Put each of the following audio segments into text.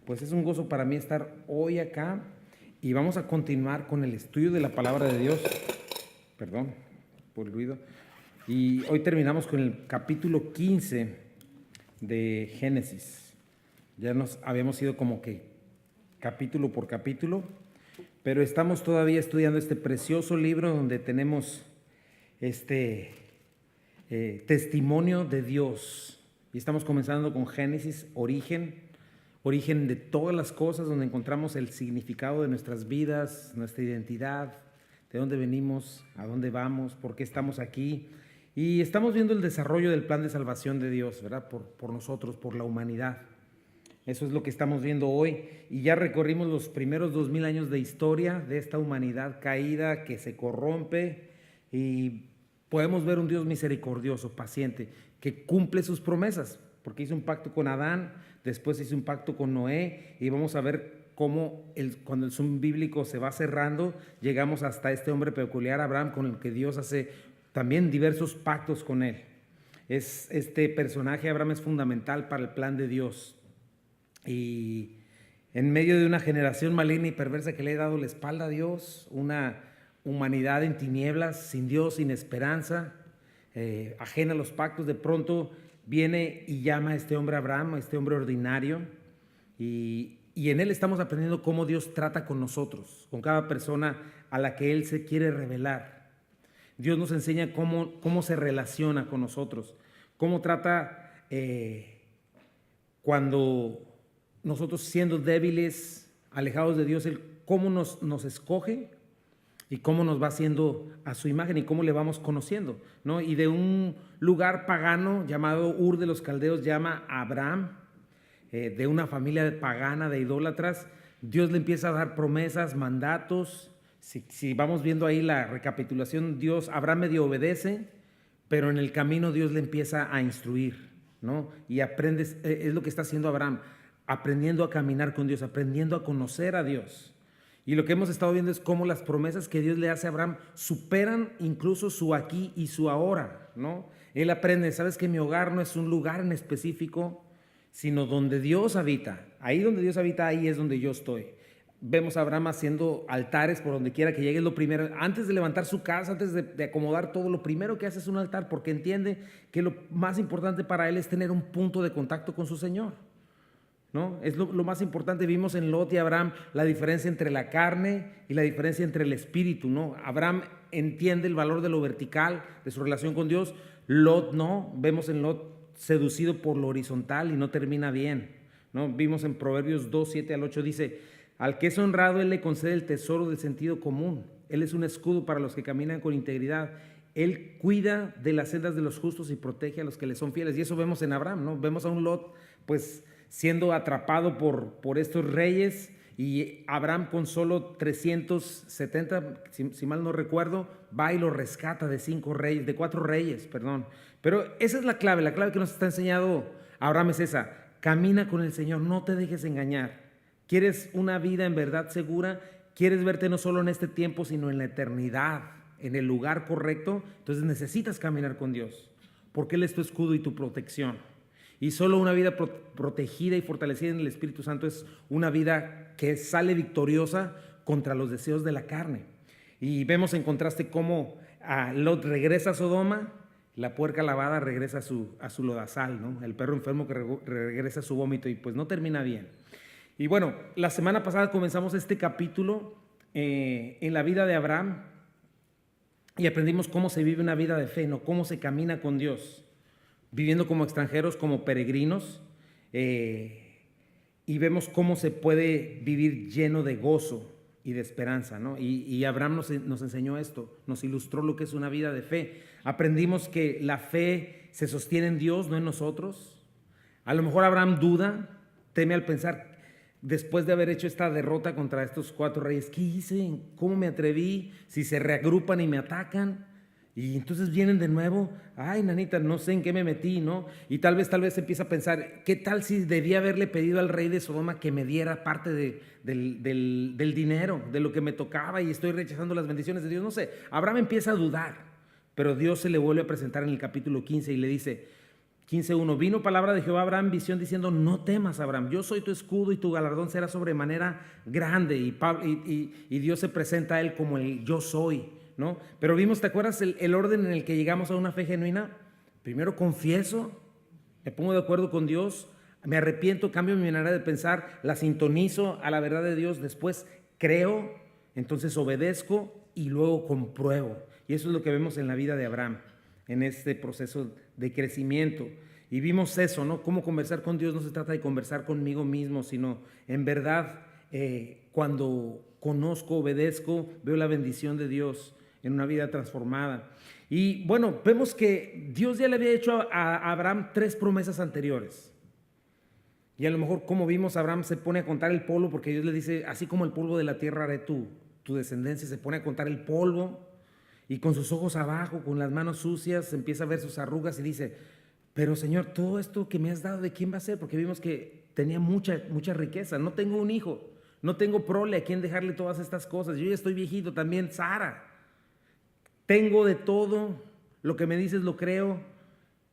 Pues es un gozo para mí estar hoy acá y vamos a continuar con el estudio de la palabra de Dios. Perdón por el ruido. Y hoy terminamos con el capítulo 15 de Génesis. Ya nos habíamos ido como que capítulo por capítulo, pero estamos todavía estudiando este precioso libro donde tenemos este testimonio de Dios. Y estamos comenzando con Génesis, origen de todas las cosas, donde encontramos el significado de nuestras vidas, nuestra identidad, de dónde venimos, a dónde vamos, por qué estamos aquí. Y estamos viendo el desarrollo del plan de salvación de Dios, ¿verdad? Por nosotros, por la humanidad. Eso es lo que estamos viendo hoy. Y ya recorrimos los primeros 2000 años de historia de esta humanidad caída que se corrompe, y podemos ver un Dios misericordioso, paciente, que cumple sus promesas, porque hizo un pacto con Adán, después hizo un pacto con Noé, y vamos a ver cómo cuando el zoom bíblico se va cerrando, llegamos hasta este hombre peculiar, Abraham, con el que Dios hace también diversos pactos con él. Este personaje, Abraham, es fundamental para el plan de Dios. Y en medio de una generación maligna y perversa que le ha dado la espalda a Dios, una humanidad en tinieblas, sin Dios, sin esperanza, ajena a los pactos, de pronto viene y llama a este hombre Abraham, a este hombre ordinario, y en él estamos aprendiendo cómo Dios trata con nosotros, con cada persona a la que él se quiere revelar. Dios nos enseña cómo se relaciona con nosotros, cómo trata cuando nosotros, siendo débiles, alejados de Dios, Él cómo nos escoge y cómo nos va haciendo a su imagen y cómo le vamos conociendo, ¿no? Y de un lugar pagano llamado Ur de los Caldeos llama a Abraham, de una familia pagana de idólatras. Dios le empieza a dar promesas, mandatos. Si vamos viendo ahí la recapitulación, Abraham medio obedece, pero en el camino Dios le empieza a instruir, ¿no? Y aprendes, es lo que está haciendo Abraham, aprendiendo a caminar con Dios, aprendiendo a conocer a Dios. Y lo que hemos estado viendo es cómo las promesas que Dios le hace a Abraham superan incluso su aquí y su ahora, ¿no? Él aprende, sabes que mi hogar no es un lugar en específico, sino donde Dios habita. Ahí donde Dios habita, ahí es donde yo estoy. Vemos a Abraham haciendo altares por donde quiera que llegue. Es lo primero, antes de levantar su casa, antes de acomodar todo, lo primero que hace es un altar, porque entiende que lo más importante para él es tener un punto de contacto con su Señor, ¿no? Es lo más importante. Vimos en Lot y Abraham la diferencia entre la carne y la diferencia entre el espíritu, ¿no? Abraham entiende el valor de lo vertical, de su relación con Dios. Lot no. Vemos en Lot seducido por lo horizontal y no termina bien, ¿no? Vimos en Proverbios 2, 7 al 8, dice: al que es honrado, Él le concede el tesoro del sentido común. Él es un escudo para los que caminan con integridad. Él cuida de las sendas de los justos y protege a los que le son fieles. Y eso vemos en Abraham, ¿no? Vemos a un Lot, pues, siendo atrapado por estos reyes, y Abraham, con solo 370, si mal no recuerdo, va y lo rescata de 4 reyes, perdón. Pero esa es la clave que nos está enseñando Abraham es esa: camina con el Señor, no te dejes engañar. ¿Quieres una vida en verdad segura? ¿Quieres verte no solo en este tiempo, sino en la eternidad, en el lugar correcto? Entonces necesitas caminar con Dios, porque Él es tu escudo y tu protección. Y solo una vida protegida y fortalecida en el Espíritu Santo es una vida que sale victoriosa contra los deseos de la carne. Y vemos en contraste cómo Lot regresa a Sodoma, la puerca lavada regresa a su lodazal, ¿no? El perro enfermo que regresa a su vómito, y pues no termina bien. Y bueno, la semana pasada comenzamos este capítulo en la vida de Abraham, y aprendimos cómo se vive una vida de fe, ¿no? Cómo se camina con Dios, viviendo como extranjeros, como peregrinos, y vemos cómo se puede vivir lleno de gozo y de esperanza, ¿no? Y Abraham nos enseñó esto, nos ilustró lo que es una vida de fe. Aprendimos que la fe se sostiene en Dios, no en nosotros. A lo mejor Abraham duda, teme al pensar, después de haber hecho esta derrota contra estos 4 reyes, ¿qué hice? ¿Cómo me atreví? Si se reagrupan y me atacan, y entonces vienen de nuevo, ay, nanita, no sé en qué me metí, ¿no? Y tal vez empieza a pensar, ¿qué tal si debía haberle pedido al rey de Sodoma que me diera parte del dinero, de lo que me tocaba, y estoy rechazando las bendiciones de Dios? No sé, Abraham empieza a dudar, pero Dios se le vuelve a presentar en el capítulo 15 y le dice: 15:1. Vino palabra de Jehová a Abraham, visión diciendo: no temas, Abraham, yo soy tu escudo y tu galardón será sobremanera grande. Y Dios se presenta a él como el yo soy, ¿no? Pero vimos, ¿te acuerdas el orden en el que llegamos a una fe genuina? Primero confieso, me pongo de acuerdo con Dios, me arrepiento, cambio mi manera de pensar, la sintonizo a la verdad de Dios, después creo, entonces obedezco y luego compruebo. Y eso es lo que vemos en la vida de Abraham, en este proceso de crecimiento. Y vimos eso, ¿no? Cómo conversar con Dios no se trata de conversar conmigo mismo, sino en verdad cuando conozco, obedezco, veo la bendición de Dios en una vida transformada. Y bueno, vemos que Dios ya le había hecho a Abraham 3 promesas anteriores. Y a lo mejor, como vimos, Abraham se pone a contar el polvo, porque Dios le dice: así como el polvo de la tierra haré tu descendencia. Se pone a contar el polvo y con sus ojos abajo, con las manos sucias, empieza a ver sus arrugas y dice: pero Señor, todo esto que me has dado, ¿de quién va a ser? Porque vimos que tenía mucha riqueza. No tengo un hijo, no tengo prole a quien dejarle todas estas cosas. Yo ya estoy viejito, también Sara. Tengo de todo, lo que me dices lo creo,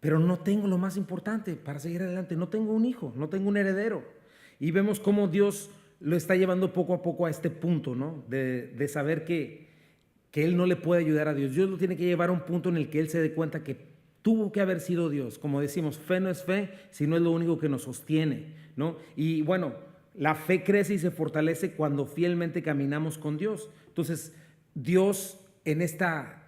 pero no tengo lo más importante para seguir adelante. No tengo un hijo, no tengo un heredero. Y vemos cómo Dios lo está llevando poco a poco a este punto, ¿no? De saber que él no le puede ayudar a Dios. Dios lo tiene que llevar a un punto en el que él se dé cuenta que tuvo que haber sido Dios. Como decimos, fe no es fe si no es lo único que nos sostiene, ¿no? Y bueno, la fe crece y se fortalece cuando fielmente caminamos con Dios. Entonces, Dios en esta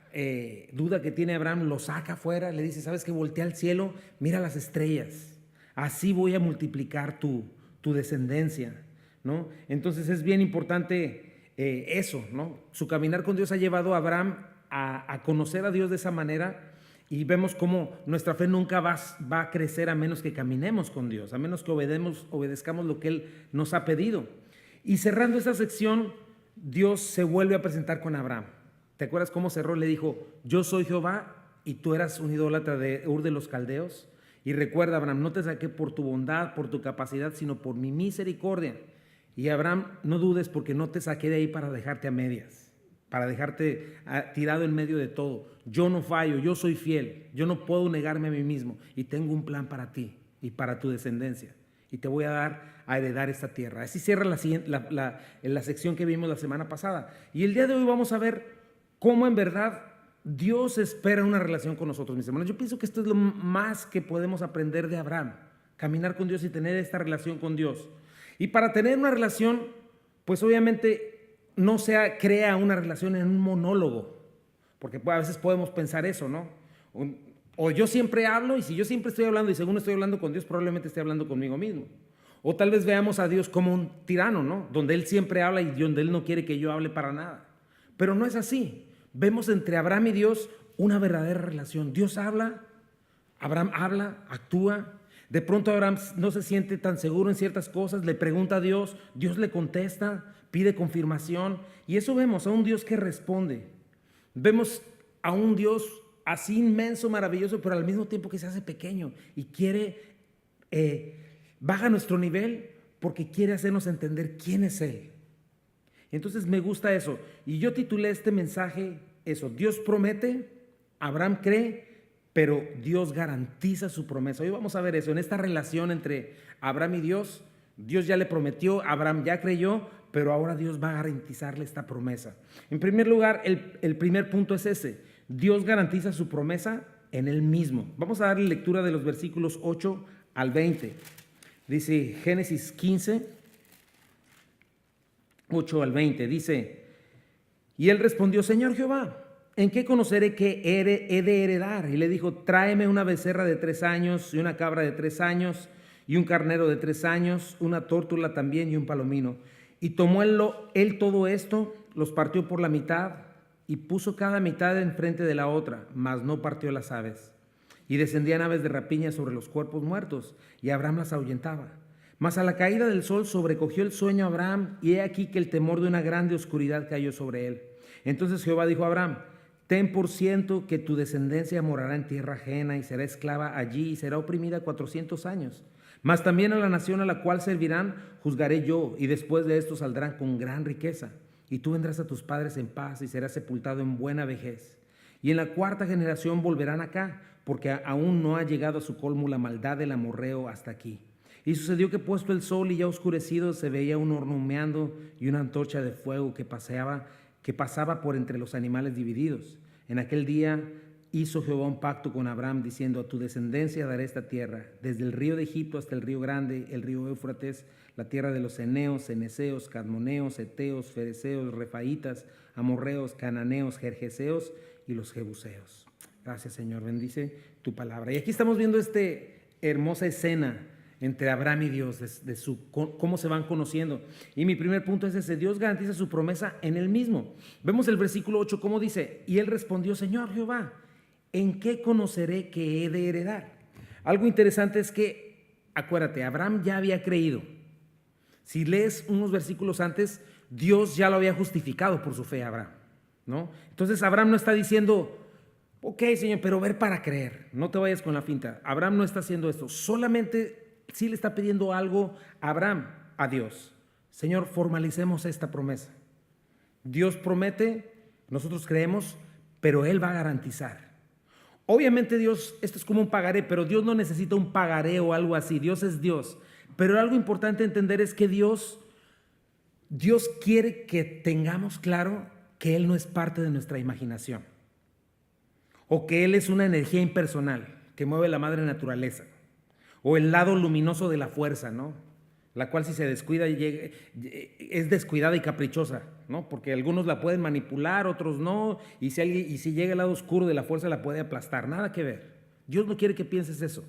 duda que tiene Abraham lo saca afuera, le dice: ¿sabes qué? Voltea al cielo, mira las estrellas, así voy a multiplicar tu descendencia, ¿no? Entonces es bien importante eso, ¿no? Su caminar con Dios ha llevado a Abraham a conocer a Dios de esa manera. Y vemos cómo nuestra fe nunca va a crecer a menos que caminemos con Dios, a menos que obedezcamos lo que Él nos ha pedido. Y cerrando esta sección, Dios se vuelve a presentar con Abraham. ¿Te acuerdas cómo cerró? Le dijo: yo soy Jehová y tú eras un idólatra de Ur de los Caldeos. Y recuerda, Abraham, no te saqué por tu bondad, por tu capacidad, sino por mi misericordia. Y Abraham, no dudes, porque no te saqué de ahí para dejarte a medias, para dejarte tirado en medio de todo. Yo no fallo, yo soy fiel, yo no puedo negarme a mí mismo y tengo un plan para ti y para tu descendencia y te voy a dar a heredar esta tierra. Así cierra la sección que vimos la semana pasada. Y el día de hoy vamos a ver cómo en verdad Dios espera una relación con nosotros, mis hermanos. Yo pienso que esto es lo más que podemos aprender de Abraham, caminar con Dios y tener esta relación con Dios. Y para tener una relación, pues obviamente no se crea una relación en un monólogo, porque a veces podemos pensar eso, ¿no? O yo siempre hablo, y si yo siempre estoy hablando y según estoy hablando con Dios, probablemente esté hablando conmigo mismo. O tal vez veamos a Dios como un tirano, ¿no? Donde Él siempre habla y donde Él no quiere que yo hable para nada. Pero no es así. Vemos entre Abraham y Dios una verdadera relación. Dios habla, Abraham habla, actúa. De pronto Abraham no se siente tan seguro en ciertas cosas, le pregunta a Dios, Dios le contesta, pide confirmación. Y eso vemos a un Dios que responde. Vemos a un Dios así inmenso, maravilloso, pero al mismo tiempo que se hace pequeño y quiere, baja nuestro nivel porque quiere hacernos entender quién es Él. Entonces me gusta eso. Y yo titulé este mensaje eso: Dios promete, Abraham cree, pero Dios garantiza su promesa. Hoy vamos a ver eso, en esta relación entre Abraham y Dios. Dios ya le prometió, Abraham ya creyó, pero ahora Dios va a garantizarle esta promesa. En primer lugar, el primer punto es ese: Dios garantiza su promesa en Él mismo. Vamos a darle lectura de los versículos 8 al 20. Dice Génesis 15, 8 al 20. Dice: y él respondió: Señor Jehová, ¿en qué conoceré que he de heredar? Y le dijo: tráeme una becerra de 3 años y una cabra de 3 años y un carnero de 3 años, una tórtola también y un palomino. Y tomó él todo esto, los partió por la mitad y puso cada mitad enfrente de la otra, mas no partió las aves. Y descendían aves de rapiña sobre los cuerpos muertos, y Abraham las ahuyentaba. Mas a la caída del sol sobrecogió el sueño a Abraham, y he aquí que el temor de una grande oscuridad cayó sobre él. Entonces Jehová dijo a Abraham: ten por ciento que tu descendencia morará en tierra ajena y será esclava allí y será oprimida 400 años. Mas también a la nación a la cual servirán juzgaré yo, y después de esto saldrán con gran riqueza. Y tú vendrás a tus padres en paz y serás sepultado en buena vejez. Y en la 4ª generación volverán acá, porque aún no ha llegado a su colmo la maldad del amorreo hasta aquí. Y sucedió que puesto el sol y ya oscurecido, se veía un horno humeando y una antorcha de fuego que pasaba por entre los animales divididos. En aquel día hizo Jehová un pacto con Abraham, diciendo: a tu descendencia daré esta tierra, desde el río de Egipto hasta el río grande, el río Éufrates, la tierra de los eneos, ceneseos, cadmoneos, eteos, fereceos, refaitas, amorreos, cananeos, gergeseos y los jebuseos. Gracias, Señor, bendice tu palabra. Y aquí estamos viendo esta hermosa escena entre Abraham y Dios, cómo se van conociendo. Y mi primer punto es ese: Dios garantiza su promesa en él mismo. Vemos el versículo 8, cómo dice: y él respondió: Señor Jehová, ¿en qué conoceré que he de heredar? Algo interesante es que, acuérdate, Abraham ya había creído. Si lees unos versículos antes, Dios ya lo había justificado por su fe a Abraham, ¿no? Entonces Abraham no está diciendo: ok, Señor, pero ver para creer, no te vayas con la finta. Abraham no está haciendo esto, solamente sí le está pidiendo algo a Abraham, a Dios. Señor, formalicemos esta promesa. Dios promete, nosotros creemos, pero Él va a garantizar. Obviamente Dios, esto es como un pagaré, pero Dios no necesita un pagaré o algo así. Dios es Dios. Pero algo importante entender es que Dios quiere que tengamos claro que Él no es parte de nuestra imaginación, o que Él es una energía impersonal que mueve la madre naturaleza, o el lado luminoso de la fuerza, ¿no? La cual, si se descuida, es descuidada y caprichosa, ¿no? Porque algunos la pueden manipular, otros no, y si llega el lado oscuro de la fuerza, la puede aplastar. Nada que ver. Dios no quiere que pienses eso.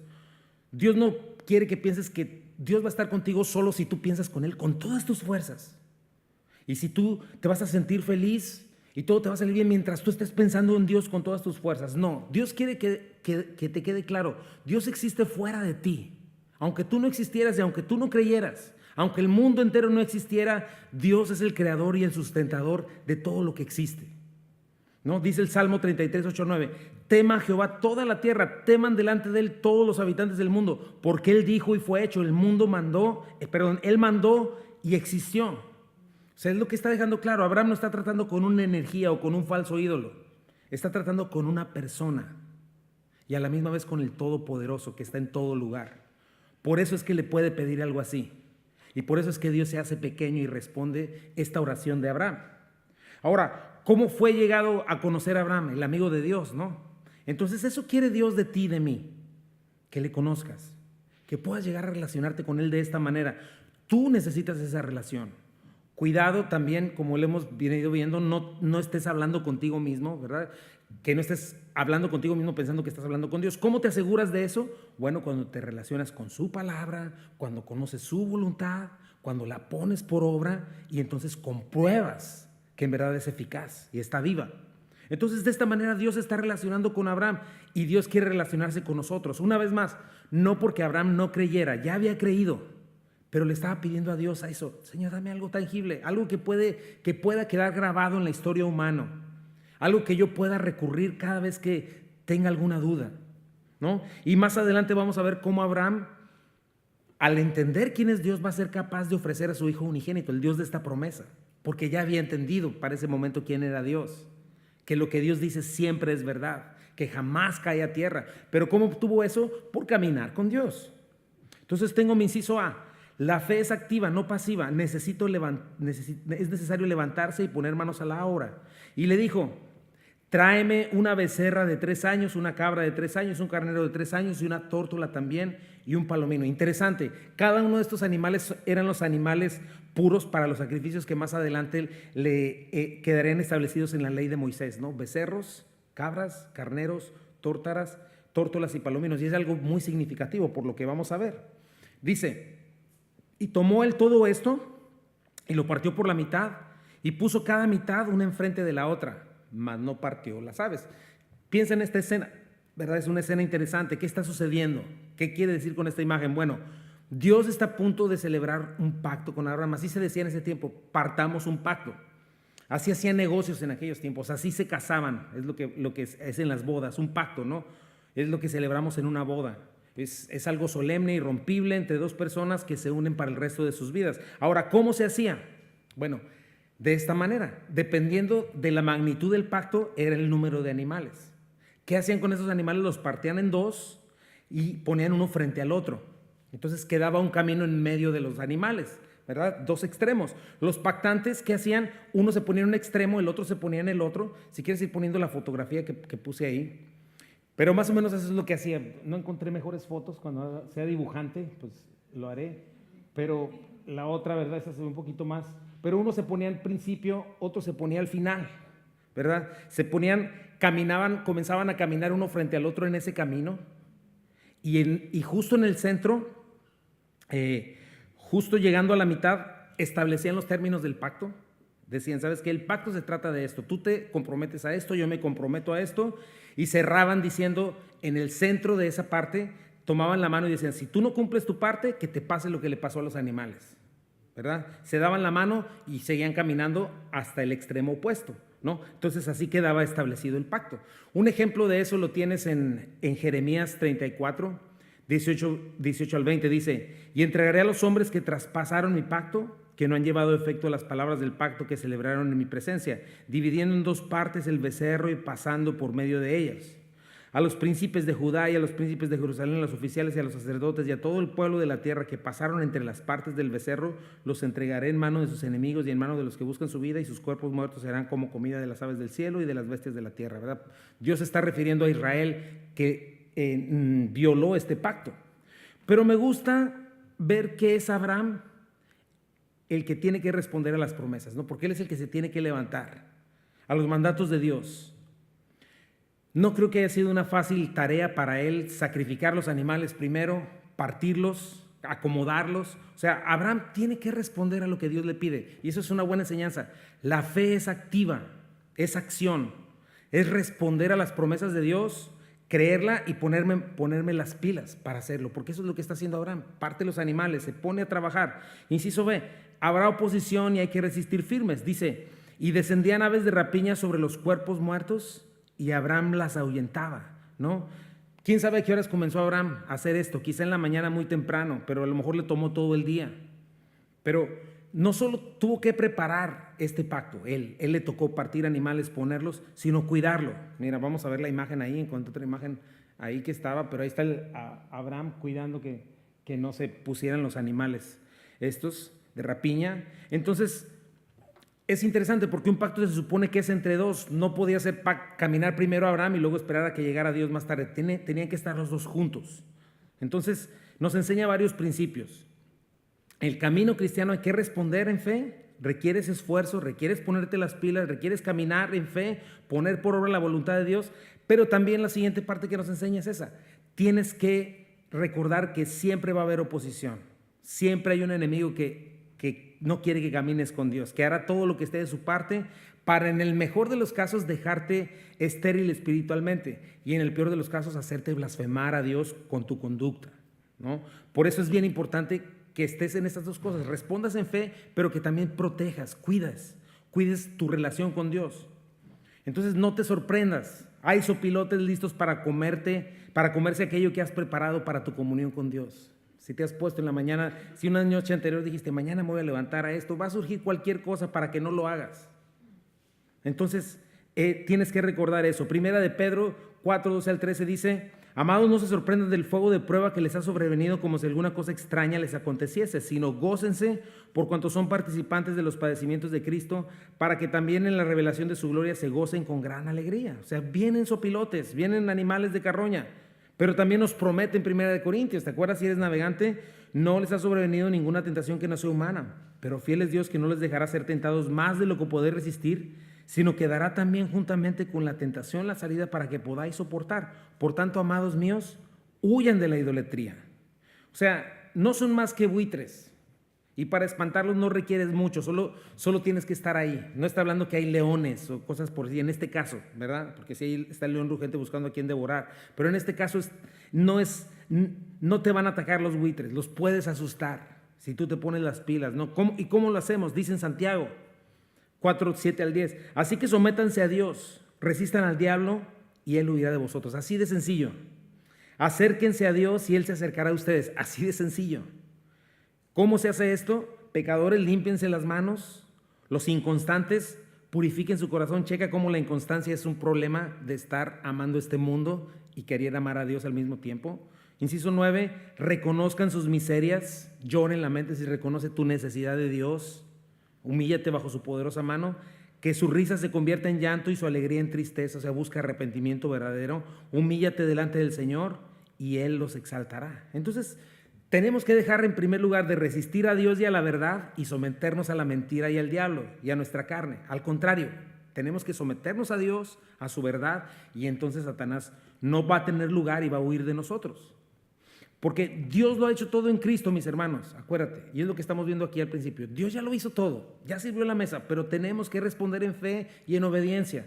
Dios no quiere que pienses que Dios va a estar contigo solo si tú piensas con Él con todas tus fuerzas. Y si tú te vas a sentir feliz y todo te va a salir bien mientras tú estés pensando en Dios con todas tus fuerzas. No, Dios quiere que te quede claro: Dios existe fuera de ti. Aunque tú no existieras y aunque tú no creyeras, aunque el mundo entero no existiera, Dios es el creador y el sustentador de todo lo que existe, ¿no? Dice el Salmo 33, 8, 9: tema a Jehová toda la tierra, teman delante de Él todos los habitantes del mundo, porque Él dijo y fue hecho. Él mandó y existió. O sea, es lo que está dejando claro. Abraham no está tratando con una energía o con un falso ídolo, está tratando con una persona y a la misma vez con el Todopoderoso que está en todo lugar. Por eso es que le puede pedir algo así, y por eso es que Dios se hace pequeño y responde esta oración de Abraham. Ahora, ¿cómo fue llegado a conocer a Abraham? El amigo de Dios, ¿no? Entonces eso quiere Dios de ti y de mí, que le conozcas, que puedas llegar a relacionarte con Él de esta manera. Tú necesitas esa relación. Cuidado también, como lo hemos venido viendo, no estés hablando contigo mismo, ¿verdad? Que no estés hablando contigo mismo pensando que estás hablando con Dios. ¿Cómo te aseguras de eso? Bueno, cuando te relacionas con su palabra, cuando conoces su voluntad, cuando la pones por obra y entonces compruebas que en verdad es eficaz y está viva. Entonces, de esta manera Dios está relacionando con Abraham y Dios quiere relacionarse con nosotros. Una vez más, no porque Abraham no creyera, ya había creído, pero le estaba pidiendo a Dios a eso: Señor, dame algo tangible, algo que pueda quedar grabado en la historia humana, algo que yo pueda recurrir cada vez que tenga alguna duda, ¿no? Y más adelante vamos a ver cómo Abraham, al entender quién es Dios, va a ser capaz de ofrecer a su hijo unigénito, el Dios de esta promesa, porque ya había entendido para ese momento quién era Dios, que lo que Dios dice siempre es verdad, que jamás cae a tierra. Pero ¿cómo obtuvo eso? Por caminar con Dios. Entonces tengo mi inciso A: la fe es activa, no pasiva. Es necesario levantarse y poner manos a la obra. Y le dijo: tráeme una becerra de 3 años, una cabra de 3 años, un carnero de 3 años y una tórtola también y un palomino. Interesante, cada uno de estos animales eran los animales puros para los sacrificios que más adelante quedarían establecidos en la ley de Moisés, ¿no? Becerros, cabras, carneros, tórtolas y palominos. Y es algo muy significativo por lo que vamos a ver. Dice: y tomó él todo esto y lo partió por la mitad y puso cada mitad una enfrente de la otra, mas no partió las aves. Piensa en esta escena, ¿verdad? Es una escena interesante. ¿Qué está sucediendo? ¿Qué quiere decir con esta imagen? Bueno, Dios está a punto de celebrar un pacto con Abraham. Así se decía en ese tiempo: partamos un pacto. Así hacían negocios en aquellos tiempos, así se casaban. Es lo que es en las bodas, un pacto, ¿no? Es lo que celebramos en una boda. Es algo solemne, irrompible entre dos personas que se unen para el resto de sus vidas. Ahora, ¿cómo se hacía? Bueno, de esta manera: dependiendo de la magnitud del pacto, era el número de animales. ¿Qué hacían con esos animales? Los partían en dos y ponían uno frente al otro. Entonces quedaba un camino en medio de los animales, ¿verdad? Dos extremos. Los pactantes, ¿qué hacían? Uno se ponía en un extremo, el otro se ponía en el otro. Si quieres ir poniendo la fotografía que puse ahí. Pero más o menos eso es lo que hacía. No encontré mejores fotos. Cuando sea dibujante, pues lo haré. Pero la otra, ¿verdad? Esa se ve un poquito más. Pero uno se ponía al principio, otro se ponía al final, ¿verdad? Se ponían, caminaban, comenzaban a caminar uno frente al otro en ese camino. Y justo en el centro, justo llegando a la mitad, establecían los términos del pacto. Decían, ¿sabes qué? El pacto se trata de esto. Tú te comprometes a esto, yo me comprometo a esto. Y cerraban diciendo, en el centro de esa parte, tomaban la mano y decían, si tú no cumples tu parte, que te pase lo que le pasó a los animales, ¿verdad? Se daban la mano y seguían caminando hasta el extremo opuesto, ¿no? Entonces así quedaba establecido el pacto. Un ejemplo de eso lo tienes en Jeremías 34, 18 al 20, dice, y entregaré a los hombres que traspasaron mi pacto, que no han llevado efecto las palabras del pacto que celebraron en mi presencia, dividiendo en dos partes el becerro y pasando por medio de ellas. A los príncipes de Judá y a los príncipes de Jerusalén, a los oficiales y a los sacerdotes y a todo el pueblo de la tierra que pasaron entre las partes del becerro, los entregaré en mano de sus enemigos y en mano de los que buscan su vida, y sus cuerpos muertos serán como comida de las aves del cielo y de las bestias de la tierra, ¿verdad? Dios está refiriendo a Israel que violó este pacto. Pero me gusta ver que es Abraham el que tiene que responder a las promesas, ¿no? Porque él es el que se tiene que levantar a los mandatos de Dios. No creo que haya sido una fácil tarea para él sacrificar los animales primero, partirlos, acomodarlos. O sea, Abraham tiene que responder a lo que Dios le pide, y eso es una buena enseñanza. La fe es activa, es acción, es responder a las promesas de Dios, creerla y ponerme las pilas para hacerlo, porque eso es lo que está haciendo Abraham. Parte los animales, se pone a trabajar. Inciso B, habrá oposición y hay que resistir firmes. Dice, y descendían aves de rapiña sobre los cuerpos muertos y Abraham las ahuyentaba, ¿no? ¿Quién sabe a qué horas comenzó Abraham a hacer esto? Quizá en la mañana muy temprano, pero a lo mejor le tomó todo el día. Pero no solo tuvo que preparar este pacto, él le tocó partir animales, ponerlos, sino cuidarlo. Mira, vamos a ver la imagen ahí, encontré otra imagen ahí que estaba, pero ahí está Abraham cuidando que no se pusieran los animales estos de rapiña. Entonces, es interesante porque un pacto se supone que es entre dos. No podía ser caminar primero a Abraham y luego esperar a que llegara Dios más tarde. Tenían que estar los dos juntos. Entonces, nos enseña varios principios. El camino cristiano hay que responder en fe, requieres esfuerzo, requieres ponerte las pilas, requieres caminar en fe, poner por obra la voluntad de Dios, pero también la siguiente parte que nos enseña es esa. Tienes que recordar que siempre va a haber oposición, siempre hay un enemigo que no quiere que camines con Dios, que hará todo lo que esté de su parte para, en el mejor de los casos, dejarte estéril espiritualmente y en el peor de los casos hacerte blasfemar a Dios con tu conducta, ¿no? Por eso es bien importante que estés en estas dos cosas, respondas en fe, pero que también protejas, cuides tu relación con Dios. Entonces no te sorprendas, hay sopilotes listos para comerse aquello que has preparado para tu comunión con Dios. Si te has puesto en la mañana, si una noche anterior dijiste, mañana me voy a levantar a esto, va a surgir cualquier cosa para que no lo hagas. Entonces tienes que recordar eso. Primera de Pedro 4, 12 al 13 dice, amados, no se sorprendan del fuego de prueba que les ha sobrevenido como si alguna cosa extraña les aconteciese, sino gócense por cuanto son participantes de los padecimientos de Cristo, para que también en la revelación de su gloria se gocen con gran alegría. O sea, vienen sopilotes, vienen animales de carroña, pero también nos promete en Primera de Corintios, ¿te acuerdas? Si eres navegante, no les ha sobrevenido ninguna tentación que no sea humana, pero fiel es Dios que no les dejará ser tentados más de lo que poder resistir, sino que dará también juntamente con la tentación la salida para que podáis soportar. Por tanto, amados míos, huyan de la idolatría. O sea, no son más que buitres, y para espantarlos no requieres mucho, solo tienes que estar ahí. No está hablando que hay leones o cosas por sí, en este caso, ¿verdad? Porque si ahí está el león rugente buscando a quien devorar, pero en este caso no te van a atacar los buitres, los puedes asustar si tú te pones las pilas, ¿no? ¿Y cómo lo hacemos? Dice en Santiago 4, 7 al 10, así que sométanse a Dios, resistan al diablo y él huirá de vosotros. Así de sencillo. Acérquense a Dios y él se acercará a ustedes. Así de sencillo. ¿Cómo se hace esto? Pecadores, límpiense las manos. Los inconstantes, purifiquen su corazón. Checa cómo la inconstancia es un problema de estar amando este mundo y querer amar a Dios al mismo tiempo. Inciso 9, reconozcan sus miserias, lloren la mente si reconoce tu necesidad de Dios, humíllate bajo su poderosa mano, que su risa se convierta en llanto y su alegría en tristeza, o sea, busca arrepentimiento verdadero, humíllate delante del Señor y Él los exaltará. Entonces, tenemos que dejar en primer lugar de resistir a Dios y a la verdad y someternos a la mentira y al diablo y a nuestra carne. Al contrario, tenemos que someternos a Dios, a su verdad, y entonces Satanás no va a tener lugar y va a huir de nosotros. Porque Dios lo ha hecho todo en Cristo, mis hermanos, acuérdate, y es lo que estamos viendo aquí al principio. Dios ya lo hizo todo, ya sirvió la mesa, pero tenemos que responder en fe y en obediencia.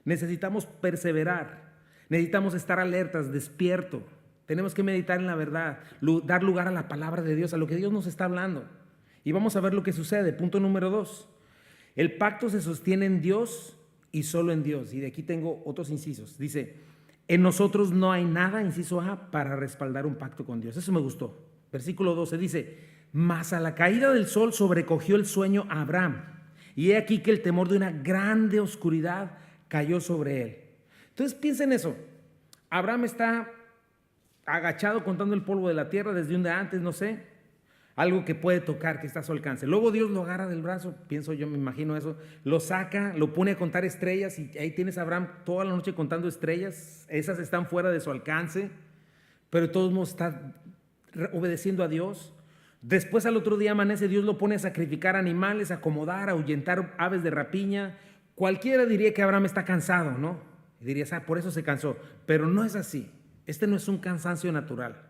Necesitamos perseverar, necesitamos estar alertas, despiertos. Tenemos que meditar en la verdad, dar lugar a la palabra de Dios, a lo que Dios nos está hablando. Y vamos a ver lo que sucede. Punto número 2. El pacto se sostiene en Dios y solo en Dios. Y de aquí tengo otros incisos. Dice, en nosotros no hay nada, inciso A, para respaldar un pacto con Dios. Eso me gustó. Versículo 12 dice, mas a la caída del sol sobrecogió el sueño a Abraham. Y he aquí que el temor de una grande oscuridad cayó sobre él. Entonces piensa en eso. Abraham está agachado contando el polvo de la tierra desde un día antes, no sé, algo que puede tocar, que está a su alcance. Luego Dios lo agarra del brazo, pienso yo, me imagino eso, lo saca, lo pone a contar estrellas y ahí tienes a Abraham toda la noche contando estrellas, esas están fuera de su alcance, pero de todos modos está obedeciendo a Dios. Después al otro día amanece, Dios lo pone a sacrificar animales, a acomodar, a ahuyentar aves de rapiña. Cualquiera diría que Abraham está cansado, ¿no? Y dirías, por eso se cansó, pero no es así. Este no es un cansancio natural.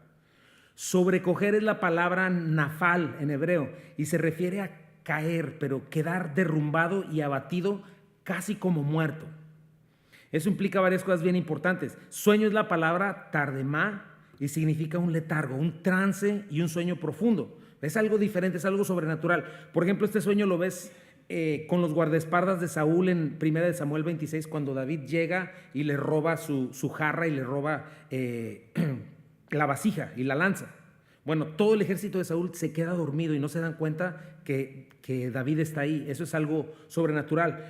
Sobrecoger es la palabra nafal en hebreo y se refiere a caer, pero quedar derrumbado y abatido casi como muerto. Eso implica varias cosas bien importantes. Sueño es la palabra tardemá y significa un letargo, un trance y un sueño profundo. Es algo diferente, es algo sobrenatural. Por ejemplo, este sueño lo ves con los guardaespaldas de Saúl en 1 Samuel 26, cuando David llega y le roba su jarra y le roba la vasija y la lanza. Bueno, todo el ejército de Saúl se queda dormido y no se dan cuenta que David está ahí. Eso es algo sobrenatural.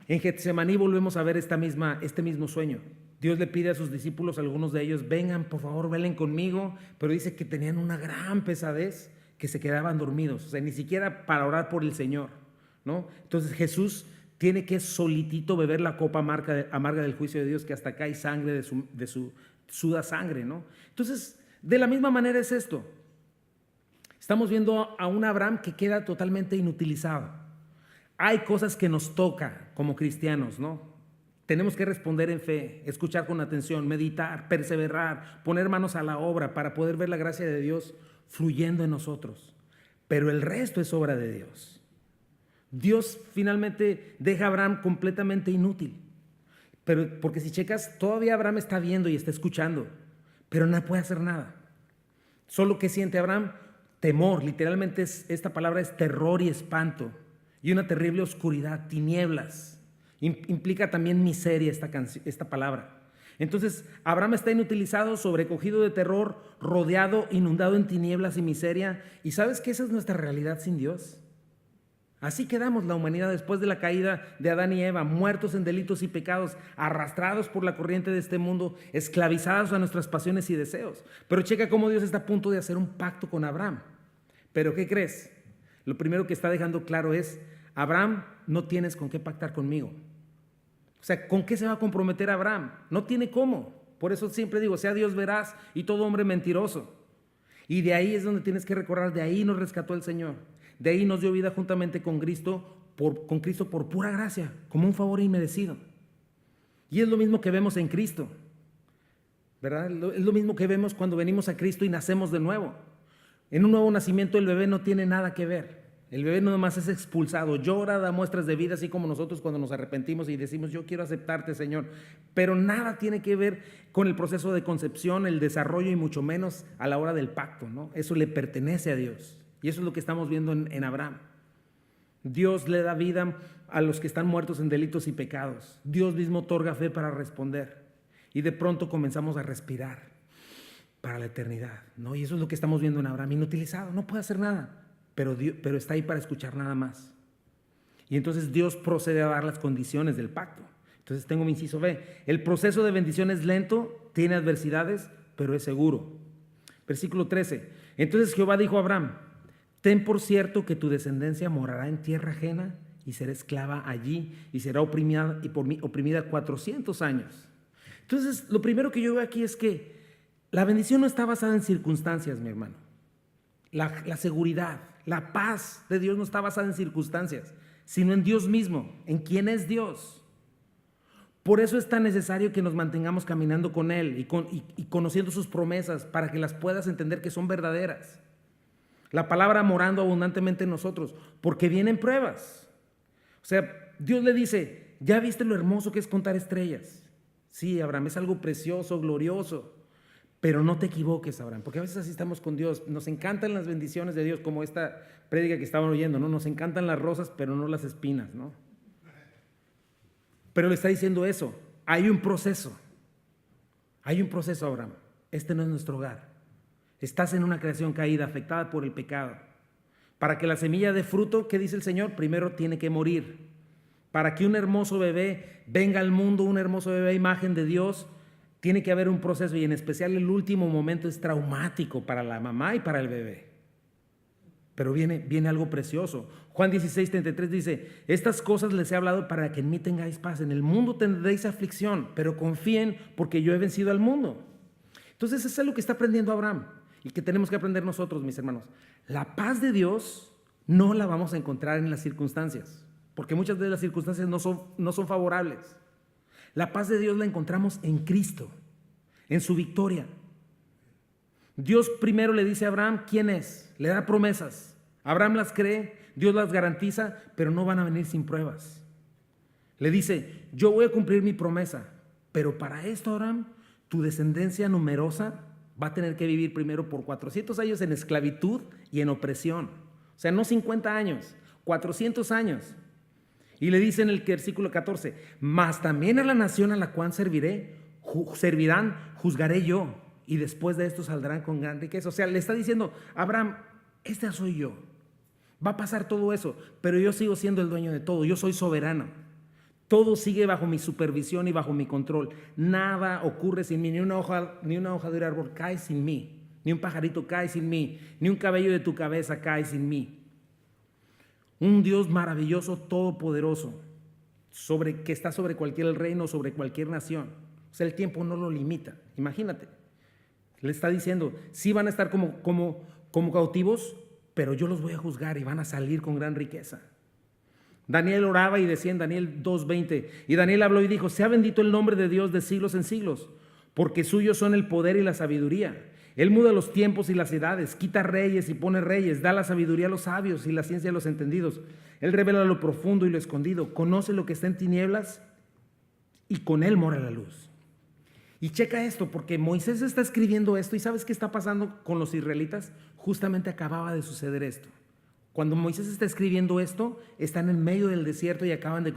En Getsemaní volvemos a ver este mismo sueño. Dios le pide a sus discípulos, algunos de ellos, vengan, por favor, velen conmigo, pero dice que tenían una gran pesadez, que se quedaban dormidos, o sea, ni siquiera para orar por el Señor, ¿no? Entonces Jesús tiene que solitito beber la copa amarga del juicio de Dios, que hasta cae sangre de su suda sangre, ¿no? Entonces, de la misma manera es esto. Estamos viendo a un Abraham que queda totalmente inutilizado. Hay cosas que nos toca como cristianos, ¿no? Tenemos que responder en fe, escuchar con atención, meditar, perseverar, poner manos a la obra para poder ver la gracia de Dios fluyendo en nosotros. Pero el resto es obra de Dios. Dios finalmente deja a Abraham completamente inútil. Pero porque si checas, todavía Abraham está viendo y está escuchando, pero no puede hacer nada. Solo que siente Abraham temor, literalmente esta palabra es terror y espanto, y una terrible oscuridad, tinieblas. Implica también miseria esta palabra. Entonces, Abraham está inutilizado, sobrecogido de terror, rodeado, inundado en tinieblas y miseria. ¿Y sabes que esa es nuestra realidad sin Dios? Así quedamos la humanidad después de la caída de Adán y Eva, muertos en delitos y pecados, arrastrados por la corriente de este mundo, esclavizados a nuestras pasiones y deseos. Pero checa cómo Dios está a punto de hacer un pacto con Abraham. ¿Pero qué crees? Lo primero que está dejando claro es, Abraham, no tienes con qué pactar conmigo. O sea, ¿con qué se va a comprometer Abraham? No tiene cómo. Por eso siempre digo, sea Dios veraz y todo hombre mentiroso. Y de ahí es donde tienes que recordar, de ahí nos rescató el Señor. De ahí nos dio vida juntamente con Cristo por pura gracia, como un favor inmerecido. Y es lo mismo que vemos en Cristo, ¿verdad? Es lo mismo que vemos cuando venimos a Cristo y nacemos de nuevo. En un nuevo nacimiento el bebé no tiene nada que ver. El bebé no nomás es expulsado, llora, da muestras de vida, así como nosotros cuando nos arrepentimos y decimos, yo quiero aceptarte, Señor. Pero nada tiene que ver con el proceso de concepción, el desarrollo y mucho menos a la hora del pacto, ¿no? Eso le pertenece a Dios. Y eso es lo que estamos viendo en Abraham. Dios le da vida a los que están muertos en delitos y pecados. Dios mismo otorga fe para responder. Y de pronto comenzamos a respirar para la eternidad, ¿no? Y eso es lo que estamos viendo en Abraham, inutilizado, no puede hacer nada. Pero está ahí para escuchar nada más. Y entonces Dios procede a dar las condiciones del pacto. Entonces tengo mi inciso B. El proceso de bendición es lento, tiene adversidades, pero es seguro. Versículo 13. Entonces Jehová dijo a Abraham: ten por cierto que tu descendencia morará en tierra ajena y será esclava allí y será oprimida 400 años. Entonces, lo primero que yo veo aquí es que la bendición no está basada en circunstancias, mi hermano. La seguridad, la paz de Dios no está basada en circunstancias, sino en Dios mismo, en quién es Dios. Por eso es tan necesario que nos mantengamos caminando con Él y conociendo sus promesas para que las puedas entender que son verdaderas. La palabra morando abundantemente en nosotros, porque vienen pruebas. O sea, Dios le dice: ¿ya viste lo hermoso que es contar estrellas? Sí, Abraham, es algo precioso, glorioso. Pero no te equivoques, Abraham, porque a veces así estamos con Dios. Nos encantan las bendiciones de Dios, como esta prédica que estaban oyendo, ¿no? Nos encantan las rosas, pero no las espinas, ¿no? Pero le está diciendo eso. Hay un proceso, Abraham. Este no es nuestro hogar. Estás en una creación caída, afectada por el pecado. Para que la semilla dé fruto, ¿qué dice el Señor? Primero tiene que morir. Para que un hermoso bebé venga al mundo, un hermoso bebé, imagen de Dios, tiene que haber un proceso, y en especial el último momento es traumático para la mamá y para el bebé. Pero viene algo precioso. Juan 16:33 dice: estas cosas les he hablado para que en mí tengáis paz. En el mundo tendréis aflicción, pero confíen porque yo he vencido al mundo. Entonces eso es lo que está aprendiendo Abraham y que tenemos que aprender nosotros, mis hermanos. La paz de Dios no la vamos a encontrar en las circunstancias, porque muchas de las circunstancias no son favorables. La paz de Dios la encontramos en Cristo, en su victoria. Dios primero le dice a Abraham quién es, le da promesas. Abraham las cree, Dios las garantiza, pero no van a venir sin pruebas. Le dice: yo voy a cumplir mi promesa, pero para esto, Abraham, tu descendencia numerosa va a tener que vivir primero por 400 años en esclavitud y en opresión. O sea, no 50 años, 400 años. Y le dice en el versículo 14: mas también a la nación a la cual servirán, juzgaré yo, y después de esto saldrán con gran riqueza. O sea, le está diciendo: Abraham, este soy yo. Va a pasar todo eso, pero yo sigo siendo el dueño de todo. Yo soy soberano. Todo sigue bajo mi supervisión y bajo mi control. Nada ocurre sin mí, ni una hoja de un árbol cae sin mí, ni un pajarito cae sin mí, ni un cabello de tu cabeza cae sin mí. Un Dios maravilloso, todopoderoso, que está sobre cualquier reino, sobre cualquier nación. O sea, el tiempo no lo limita. Imagínate. Le está diciendo: sí van a estar como cautivos, pero yo los voy a juzgar y van a salir con gran riqueza. Daniel oraba y decía en Daniel 2:20, y Daniel habló y dijo: sea bendito el nombre de Dios de siglos en siglos, porque suyos son el poder y la sabiduría. Él muda los tiempos y las edades, quita reyes y pone reyes, da la sabiduría a los sabios y la ciencia a los entendidos. Él revela lo profundo y lo escondido, conoce lo que está en tinieblas y con él mora la luz. Y checa esto, porque Moisés está escribiendo esto, y ¿sabes qué está pasando con los israelitas? Justamente acababa de suceder esto. Cuando Moisés está escribiendo esto, están en medio del desierto y acaban de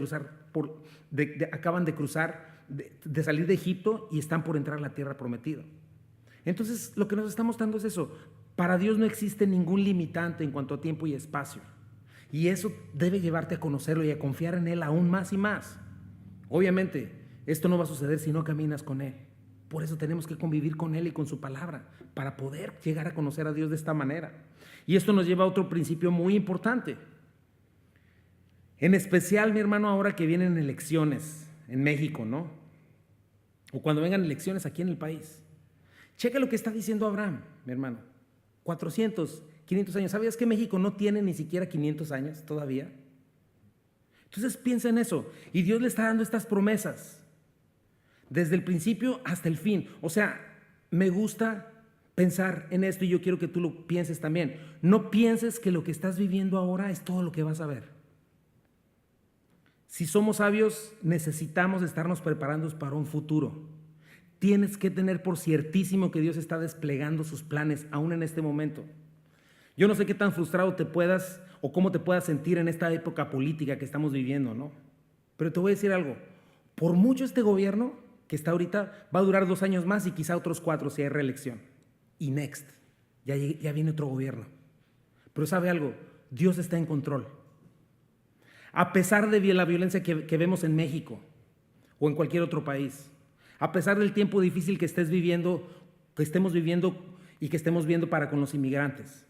salir de Egipto y están por entrar a la tierra prometida. Entonces, lo que nos está mostrando es eso. Para Dios no existe ningún limitante en cuanto a tiempo y espacio. Y eso debe llevarte a conocerlo y a confiar en Él aún más y más. Obviamente, esto no va a suceder si no caminas con Él. Por eso tenemos que convivir con Él y con su palabra, para poder llegar a conocer a Dios de esta manera. Y esto nos lleva a otro principio muy importante. En especial, mi hermano, ahora que vienen elecciones en México, ¿no? O cuando vengan elecciones aquí en el país. Checa lo que está diciendo Abraham, mi hermano. 400, 500 años. ¿Sabías que México no tiene ni siquiera 500 años todavía? Entonces piensa en eso. Y Dios le está dando estas promesas desde el principio hasta el fin. O sea, me gusta pensar en esto y yo quiero que tú lo pienses también. No pienses que lo que estás viviendo ahora es todo lo que vas a ver. Si somos sabios, necesitamos estarnos preparando para un futuro. Tienes que tener por ciertísimo que Dios está desplegando sus planes aún en este momento. Yo no sé qué tan frustrado te puedas o cómo te puedas sentir en esta época política que estamos viviendo, ¿no? Pero te voy a decir algo. Por mucho este gobierno que está ahorita va a durar 2 años más y quizá otros 4 si hay reelección. Y next, ya viene otro gobierno. Pero ¿sabe algo? Dios está en control. A pesar de la violencia que vemos en México o en cualquier otro país, a pesar del tiempo difícil que estemos viviendo y que estemos viendo para con los inmigrantes,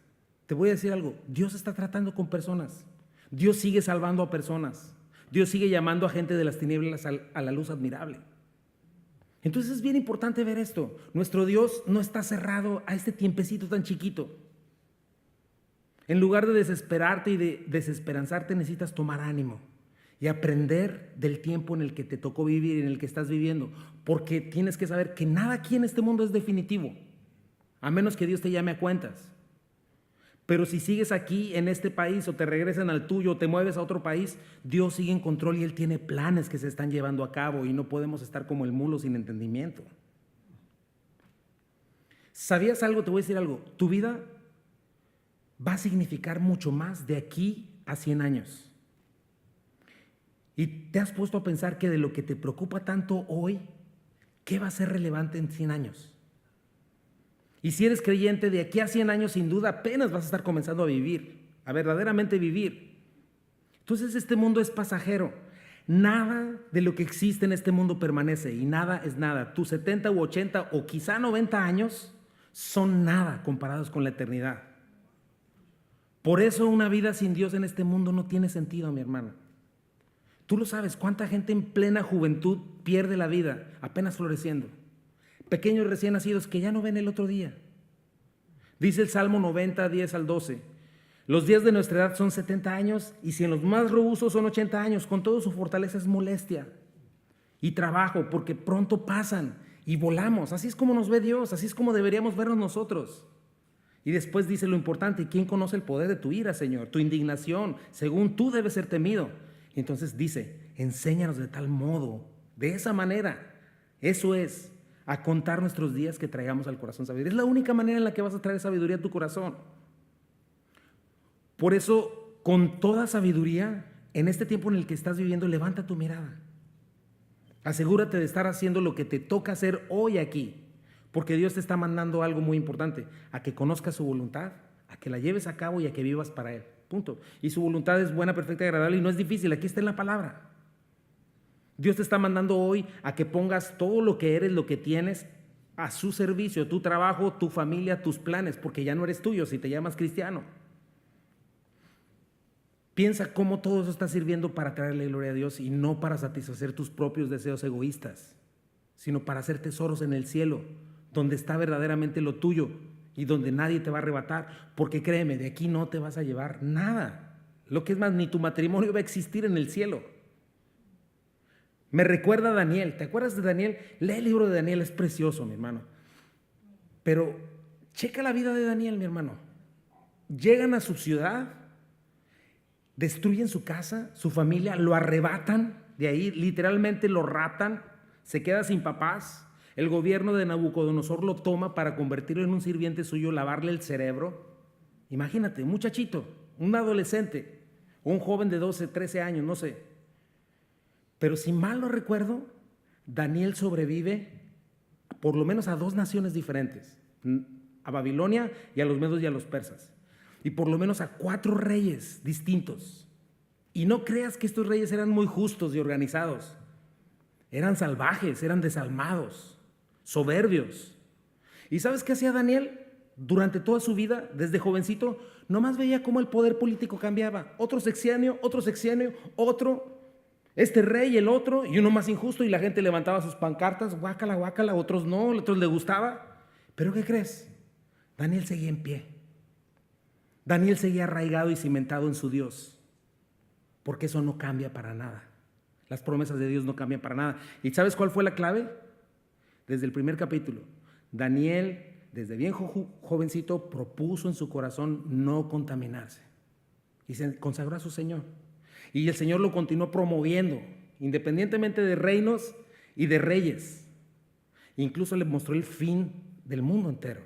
te voy a decir algo, Dios está tratando con personas, Dios sigue salvando a personas, Dios sigue llamando a gente de las tinieblas a la luz admirable. Entonces es bien importante ver esto, nuestro Dios no está cerrado a este tiempecito tan chiquito. En lugar de desesperarte y de desesperanzarte, necesitas tomar ánimo y aprender del tiempo en el que te tocó vivir y en el que estás viviendo, porque tienes que saber que nada aquí en este mundo es definitivo, a menos que Dios te llame a cuentas. Pero si sigues aquí en este país o te regresan al tuyo o te mueves a otro país, Dios sigue en control y Él tiene planes que se están llevando a cabo y no podemos estar como el mulo sin entendimiento. ¿Sabías algo? Te voy a decir algo. Tu vida va a significar mucho más de aquí a 100 años. Y te has puesto a pensar que de lo que te preocupa tanto hoy, ¿qué va a ser relevante en 100 años? Y si eres creyente, de aquí a 100 años sin duda apenas vas a estar comenzando a vivir, a verdaderamente vivir. Entonces este mundo es pasajero. Nada de lo que existe en este mundo permanece y nada es nada. Tus 70 u 80 o quizá 90 años son nada comparados con la eternidad. Por eso una vida sin Dios en este mundo no tiene sentido, mi hermano. Tú lo sabes, cuánta gente en plena juventud pierde la vida apenas floreciendo. Pequeños recién nacidos que ya no ven el otro día. Dice el Salmo 90, 10 al 12. Los días de nuestra edad son 70 años y si en los más robustos son 80 años, con todo su fortaleza es molestia y trabajo porque pronto pasan y volamos. Así es como nos ve Dios, así es como deberíamos vernos nosotros. Y después dice lo importante, ¿quién conoce el poder de tu ira, Señor? Tu indignación, según tú debes ser temido. Y entonces dice, enséñanos de tal modo, de esa manera. Eso es, a contar nuestros días que traigamos al corazón sabiduría. Es la única manera en la que vas a traer sabiduría a tu corazón. Por eso, con toda sabiduría, en este tiempo en el que estás viviendo, levanta tu mirada. Asegúrate de estar haciendo lo que te toca hacer hoy aquí. Porque Dios te está mandando algo muy importante, a que conozcas su voluntad, a que la lleves a cabo y a que vivas para Él. Punto. Y su voluntad es buena, perfecta y agradable y no es difícil, aquí está en la palabra. Dios te está mandando hoy a que pongas todo lo que eres, lo que tienes, a su servicio, tu trabajo, tu familia, tus planes, porque ya no eres tuyo si te llamas cristiano. Piensa cómo todo eso está sirviendo para traerle gloria a Dios y no para satisfacer tus propios deseos egoístas, sino para hacer tesoros en el cielo, donde está verdaderamente lo tuyo y donde nadie te va a arrebatar, porque créeme, de aquí no te vas a llevar nada. Lo que es más, ni tu matrimonio va a existir en el cielo. Me recuerda a Daniel. ¿Te acuerdas de Daniel? Lee el libro de Daniel, es precioso, mi hermano. Pero checa la vida de Daniel, mi hermano. Llegan a su ciudad, destruyen su casa, su familia, lo arrebatan de ahí, literalmente lo raptan, se queda sin papás. El gobierno de Nabucodonosor lo toma para convertirlo en un sirviente suyo, lavarle el cerebro. Imagínate, un muchachito, un adolescente, o un joven de 12, 13 años, no sé. Pero si mal no recuerdo, Daniel sobrevive por lo menos a 2 naciones diferentes, a Babilonia y a los medos y a los persas, y por lo menos a 4 reyes distintos. Y no creas que estos reyes eran muy justos y organizados, eran salvajes, eran desalmados, soberbios. ¿Y sabes qué hacía Daniel? Durante toda su vida, desde jovencito, nomás veía cómo el poder político cambiaba, otro sexenio, otro, este rey, el otro, y uno más injusto, y la gente levantaba sus pancartas, guácala, guácala, otros no, a otros le gustaba. ¿Pero qué crees? Daniel seguía en pie. Daniel seguía arraigado y cimentado en su Dios, porque eso no cambia para nada. Las promesas de Dios no cambian para nada. ¿Y sabes cuál fue la clave? Desde el primer capítulo, Daniel, desde bien jovencito, propuso en su corazón no contaminarse y se consagró a su Señor. Y el Señor lo continuó promoviendo, independientemente de reinos y de reyes. Incluso le mostró el fin del mundo entero.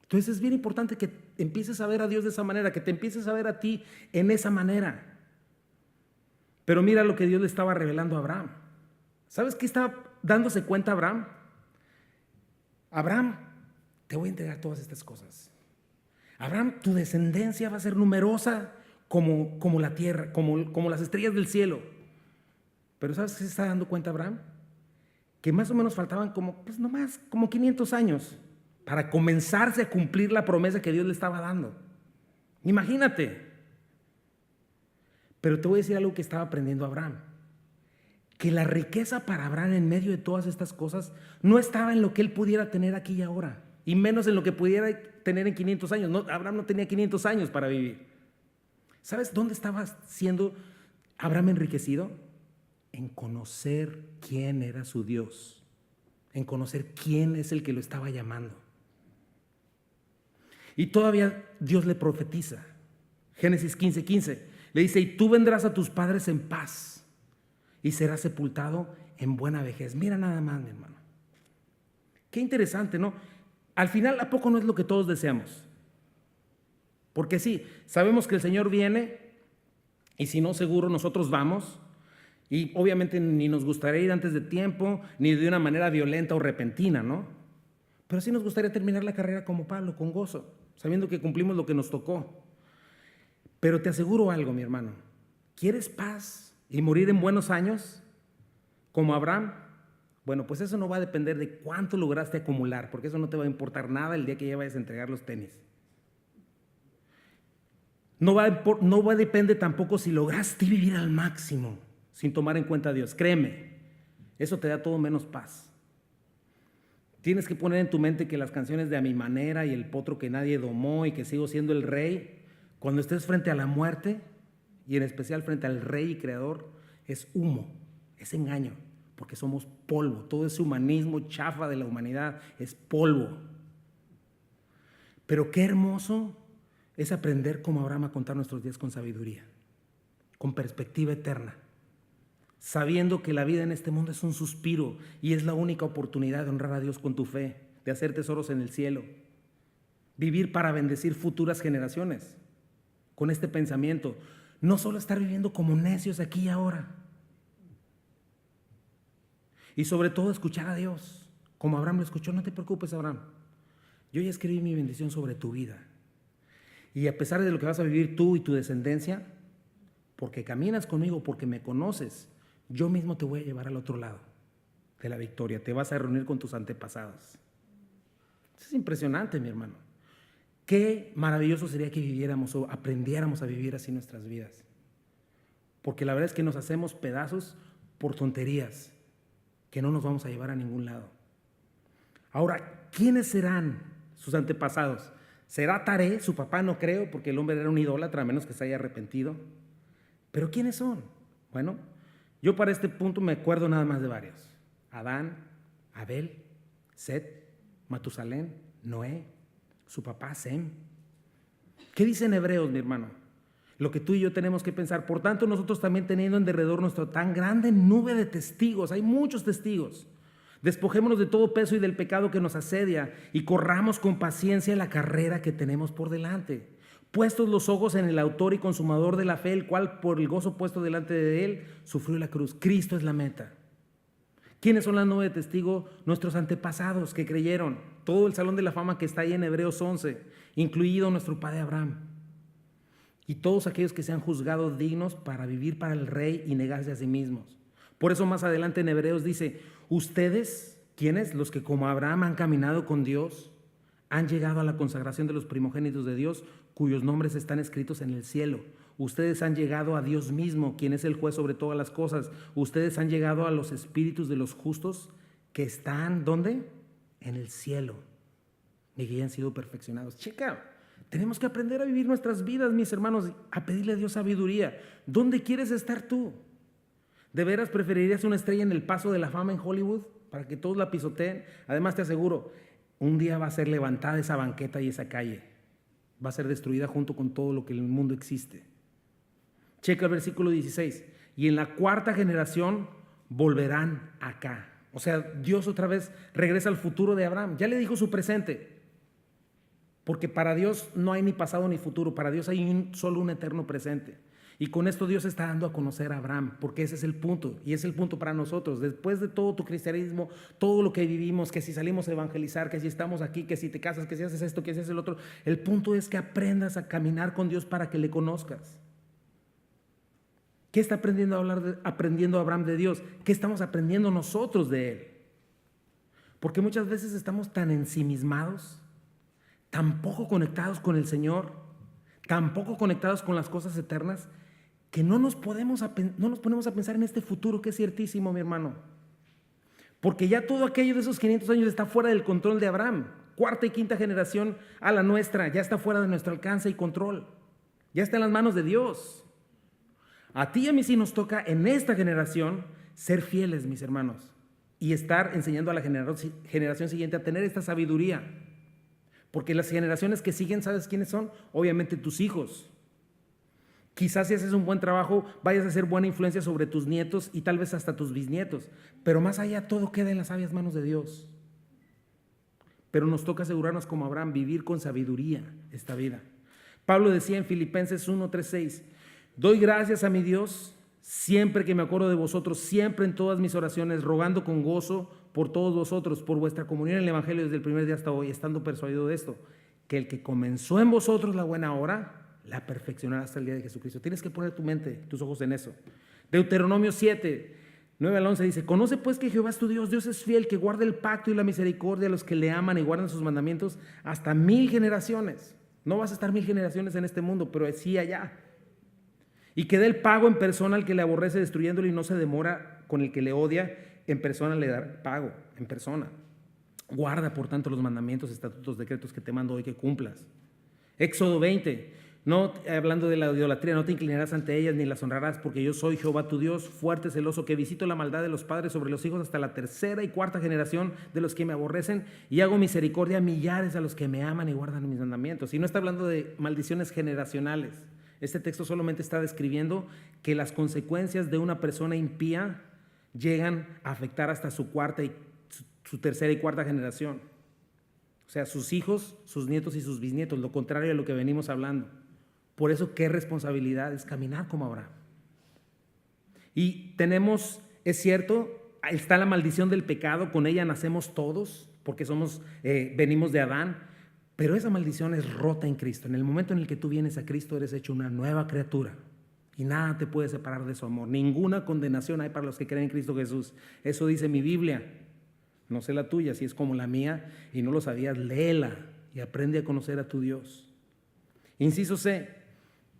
Entonces es bien importante que empieces a ver a Dios de esa manera, que te empieces a ver a ti en esa manera. Pero mira lo que Dios le estaba revelando a Abraham. ¿Sabes qué estaba dándose cuenta Abraham? Abraham, te voy a entregar todas estas cosas. Abraham, tu descendencia va a ser numerosa como la tierra, como las estrellas del cielo. Pero ¿sabes qué se está dando cuenta Abraham? Que más o menos faltaban nomás como 500 años para comenzarse a cumplir la promesa que Dios le estaba dando. Imagínate. Pero te voy a decir algo que estaba aprendiendo Abraham. Que la riqueza para Abraham en medio de todas estas cosas no estaba en lo que él pudiera tener aquí y ahora, y menos en lo que pudiera tener en 500 años. No, Abraham no tenía 500 años para vivir. ¿Sabes dónde estaba siendo Abraham enriquecido? En conocer quién era su Dios, en conocer quién es el que lo estaba llamando. Y todavía Dios le profetiza. Génesis 15:15 le dice: y tú vendrás a tus padres en paz y serás sepultado en buena vejez. Mira nada más, mi hermano. Qué interesante, ¿no? Al final, ¿a poco no es lo que todos deseamos? Porque sí, sabemos que el Señor viene, y si no, seguro nosotros vamos. Y obviamente ni nos gustaría ir antes de tiempo, ni de una manera violenta o repentina, ¿no? Pero sí nos gustaría terminar la carrera como Pablo, con gozo, sabiendo que cumplimos lo que nos tocó. Pero te aseguro algo, mi hermano. ¿Quieres paz y morir en buenos años, como Abraham? Bueno, pues eso no va a depender de cuánto lograste acumular, porque eso no te va a importar nada el día que ya vayas a entregar los tenis. No va a depender tampoco si lograste vivir al máximo, sin tomar en cuenta a Dios. Créeme, eso te da todo menos paz. Tienes que poner en tu mente que las canciones de A Mi Manera y El Potro que Nadie Domó y que Sigo Siendo el Rey, cuando estés frente a la muerte, y en especial frente al Rey y Creador, es humo, es engaño, porque somos polvo. Todo ese humanismo chafa de la humanidad es polvo. Pero qué hermoso es aprender como Abraham a contar nuestros días con sabiduría, con perspectiva eterna, sabiendo que la vida en este mundo es un suspiro y es la única oportunidad de honrar a Dios con tu fe, de hacer tesoros en el cielo, vivir para bendecir futuras generaciones. Con este pensamiento, no solo estar viviendo como necios aquí y ahora, y sobre todo escuchar a Dios, como Abraham lo escuchó. No te preocupes, Abraham, yo ya escribí mi bendición sobre tu vida, y a pesar de lo que vas a vivir tú y tu descendencia, porque caminas conmigo, porque me conoces, yo mismo te voy a llevar al otro lado de la victoria. Te vas a reunir con tus antepasados. Eso es impresionante, mi hermano. Qué maravilloso sería que viviéramos o aprendiéramos a vivir así nuestras vidas. Porque la verdad es que nos hacemos pedazos por tonterías que no nos vamos a llevar a ningún lado. Ahora, ¿quiénes serán sus antepasados? ¿Será Taré, su papá? No creo, porque el hombre era un idólatra, a menos que se haya arrepentido. ¿Pero quiénes son? Bueno, yo para este punto me acuerdo nada más de varios: Adán, Abel, Set, Matusalén, Noé, su papá Sem. ¿Qué dicen Hebreos, mi hermano? Lo que tú y yo tenemos que pensar. Por tanto, nosotros también, teniendo en derredor nuestra tan grande nube de testigos, hay muchos testigos, despojémonos de todo peso y del pecado que nos asedia y corramos con paciencia la carrera que tenemos por delante, puestos los ojos en el autor y consumador de la fe, el cual por el gozo puesto delante de él sufrió la cruz. Cristo es la meta. ¿Quiénes son las nube de testigos? Nuestros antepasados que creyeron. Todo el salón de la fama que está ahí en Hebreos 11, incluido nuestro padre Abraham. Y todos aquellos que se han juzgado dignos para vivir para el Rey y negarse a sí mismos. Por eso más adelante en Hebreos dice: ustedes, ¿quiénes? Los que como Abraham han caminado con Dios, han llegado a la consagración de los primogénitos de Dios, cuyos nombres están escritos en el cielo. Ustedes han llegado a Dios mismo, quien es el juez sobre todas las cosas. Ustedes han llegado a los espíritus de los justos que están, ¿dónde? En el cielo, y que ya han sido perfeccionados. Chica, tenemos que aprender a vivir nuestras vidas, mis hermanos, a pedirle a Dios sabiduría. ¿Dónde quieres estar tú? ¿De veras preferirías una estrella en el paso de la fama en Hollywood para que todos la pisoteen? Además te aseguro, un día va a ser levantada esa banqueta y esa calle. Va a ser destruida junto con todo lo que en el mundo existe. Checa el versículo 16. Y en la cuarta generación volverán acá. O sea, Dios otra vez regresa al futuro de Abraham. Ya le dijo su presente. Porque para Dios no hay ni pasado ni futuro. Para Dios hay solo un eterno presente. Y con esto Dios está dando a conocer a Abraham, porque ese es el punto, y es el punto para nosotros. Después de todo tu cristianismo, todo lo que vivimos, que si salimos a evangelizar, que si estamos aquí, que si te casas, que si haces esto, que si haces el otro, el punto es que aprendas a caminar con Dios para que le conozcas. ¿Qué está aprendiendo Abraham de Dios? ¿Qué estamos aprendiendo nosotros de él? Porque muchas veces estamos tan ensimismados, tan poco conectados con el Señor, tan poco conectados con las cosas eternas, que no nos ponemos a pensar en este futuro que es ciertísimo, mi hermano. Porque ya todo aquello de esos 500 años está fuera del control de Abraham. Cuarta y quinta generación a la nuestra ya está fuera de nuestro alcance y control. Ya está en las manos de Dios. A ti y a mí sí nos toca en esta generación ser fieles, mis hermanos, y estar enseñando a la generación siguiente a tener esta sabiduría. Porque las generaciones que siguen, ¿sabes quiénes son? Obviamente tus hijos. Quizás si haces un buen trabajo vayas a hacer buena influencia sobre tus nietos y tal vez hasta tus bisnietos. Pero más allá todo queda en las sabias manos de Dios. Pero nos toca asegurarnos como Abraham, vivir con sabiduría esta vida. Pablo decía en Filipenses 1, 3, 6, doy gracias a mi Dios siempre que me acuerdo de vosotros, siempre en todas mis oraciones, rogando con gozo por todos vosotros, por vuestra comunión en el Evangelio desde el primer día hasta hoy, estando persuadido de esto, que el que comenzó en vosotros la buena obra, la perfeccionará hasta el día de Jesucristo. Tienes que poner tu mente, tus ojos en eso. Deuteronomio 7, 9 al 11 dice, conoce pues que Jehová es tu Dios, Dios es fiel, que guarda el pacto y la misericordia a los que le aman y guardan sus mandamientos hasta 1000 generaciones. No vas a estar 1000 generaciones en este mundo, pero sí allá. Y que dé el pago en persona al que le aborrece destruyéndolo y no se demora con el que le odia, en persona le da pago, en persona. Guarda por tanto los mandamientos, estatutos, decretos que te mando hoy que cumplas. Éxodo 20, no, hablando de la idolatría, no te inclinarás ante ellas ni las honrarás, porque yo soy Jehová tu Dios, fuerte, celoso, que visito la maldad de los padres sobre los hijos hasta la tercera y cuarta generación de los que me aborrecen, y hago misericordia a millares a los que me aman y guardan mis mandamientos. Y no está hablando de maldiciones generacionales. Este texto solamente está describiendo que las consecuencias de una persona impía llegan a afectar hasta su tercera y cuarta generación. O sea, sus hijos, sus nietos y sus bisnietos, lo contrario a lo que venimos hablando. Por eso, qué responsabilidad es caminar como Abraham. Y tenemos, es cierto, está la maldición del pecado, con ella nacemos todos, porque venimos de Adán, pero esa maldición es rota en Cristo. En el momento en el que tú vienes a Cristo, eres hecho una nueva criatura. Y nada te puede separar de su amor. Ninguna condenación hay para los que creen en Cristo Jesús. Eso dice mi Biblia. No sé la tuya, si es como la mía y no lo sabías, léela y aprende a conocer a tu Dios. Inciso C,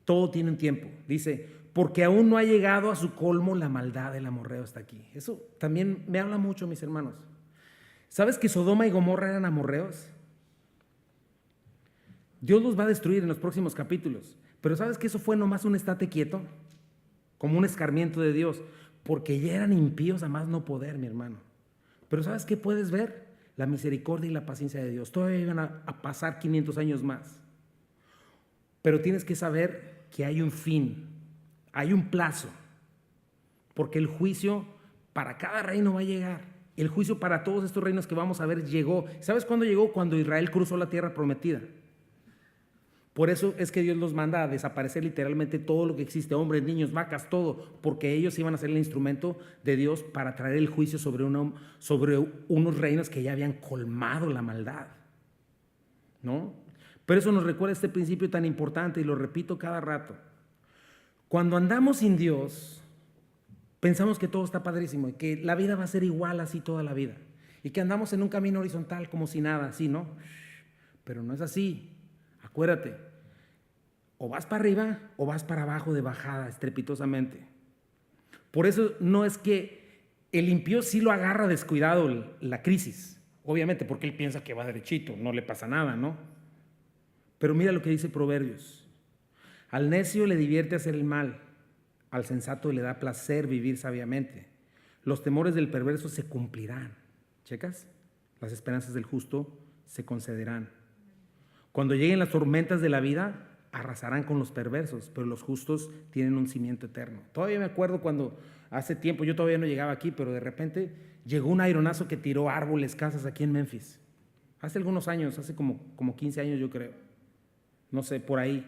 todo tiene un tiempo. Dice, porque aún no ha llegado a su colmo la maldad del amorreo hasta aquí. Eso también me habla mucho, mis hermanos. ¿Sabes que Sodoma y Gomorra eran amorreos? Dios los va a destruir en los próximos capítulos. Pero ¿sabes que eso fue nomás un estate quieto? Como un escarmiento de Dios. Porque ya eran impíos a más no poder, mi hermano. Pero ¿sabes qué puedes ver? La misericordia y la paciencia de Dios. Todavía iban a pasar 500 años más. Pero tienes que saber que hay un fin, hay un plazo. Porque el juicio para cada reino va a llegar. El juicio para todos estos reinos que vamos a ver llegó. ¿Sabes cuándo llegó? Cuando Israel cruzó la tierra prometida. Por eso es que Dios los manda a desaparecer literalmente todo lo que existe, hombres, niños, vacas, todo, porque ellos iban a ser el instrumento de Dios para traer el juicio sobre unos reinos que ya habían colmado la maldad, ¿no? Pero eso nos recuerda este principio tan importante y lo repito cada rato. Cuando andamos sin Dios, pensamos que todo está padrísimo y que la vida va a ser igual así toda la vida y que andamos en un camino horizontal como si nada, así, ¿no? Pero no es así. Acuérdate, o vas para arriba o vas para abajo de bajada estrepitosamente. Por eso no es que el impío sí lo agarra descuidado la crisis, obviamente porque él piensa que va derechito, no le pasa nada, ¿no? Pero mira lo que dice Proverbios. Al necio le divierte hacer el mal, al sensato le da placer vivir sabiamente. Los temores del perverso se cumplirán. ¿Checas? Las esperanzas del justo se concederán. Cuando lleguen las tormentas de la vida, arrasarán con los perversos, pero los justos tienen un cimiento eterno. Todavía me acuerdo cuando hace tiempo, yo todavía no llegaba aquí, pero de repente llegó un aironazo que tiró árboles, casas aquí en Memphis. Hace algunos años, hace como 15 años yo creo. No sé, por ahí.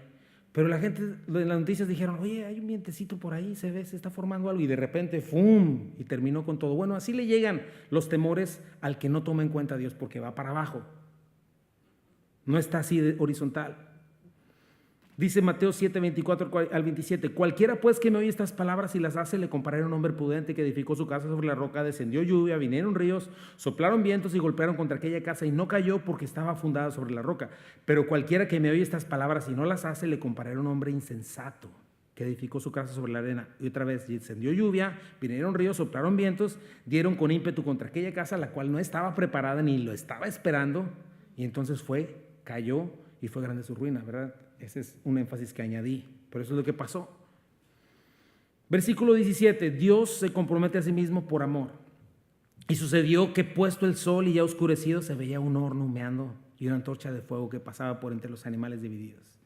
Pero la gente en las noticias dijeron, oye, hay un vientecito por ahí, se está formando algo. Y de repente, ¡fum! Y terminó con todo. Bueno, así le llegan los temores al que no toma en cuenta a Dios, porque va para abajo. No está así de horizontal. Dice Mateo 7, 24 al 27, cualquiera pues que me oye estas palabras y las hace, le compararé a un hombre prudente que edificó su casa sobre la roca, descendió lluvia, vinieron ríos, soplaron vientos y golpearon contra aquella casa y no cayó porque estaba fundada sobre la roca. Pero cualquiera que me oye estas palabras y no las hace, le compararé a un hombre insensato que edificó su casa sobre la arena. Y otra vez, descendió lluvia, vinieron ríos, soplaron vientos, dieron con ímpetu contra aquella casa, la cual no estaba preparada ni lo estaba esperando, y entonces cayó y fue grande su ruina, ¿verdad? Ese es un énfasis que añadí, pero eso es lo que pasó. Versículo 17, Dios se compromete a sí mismo por amor. Y sucedió que puesto el sol y ya oscurecido, se veía un horno humeando y una antorcha de fuego que pasaba por entre los animales divididos.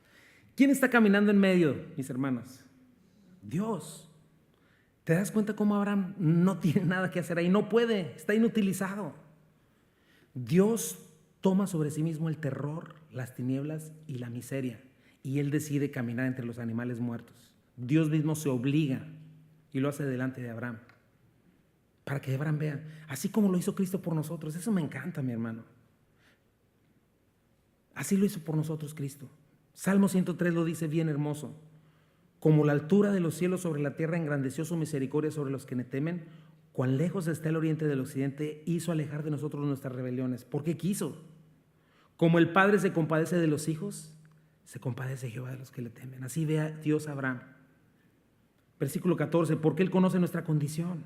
¿Quién está caminando en medio, mis hermanos? Dios. ¿Te das cuenta cómo Abraham no tiene nada que hacer ahí? No puede, está inutilizado. Dios toma sobre sí mismo el terror, las tinieblas y la miseria, y él decide caminar entre los animales muertos. Dios mismo se obliga y lo hace delante de Abraham, para que Abraham vea, así como lo hizo Cristo por nosotros. Eso me encanta, mi hermano. Así lo hizo por nosotros Cristo. Salmo 103 lo dice bien hermoso. Como la altura de los cielos sobre la tierra engrandeció su misericordia sobre los que le temen, cuán lejos está el oriente del occidente, hizo alejar de nosotros nuestras rebeliones. ¿Por qué quiso? Como el Padre se compadece de los hijos, se compadece Jehová de los que le temen. Así ve a Dios a Abraham. Versículo 14, porque Él conoce nuestra condición.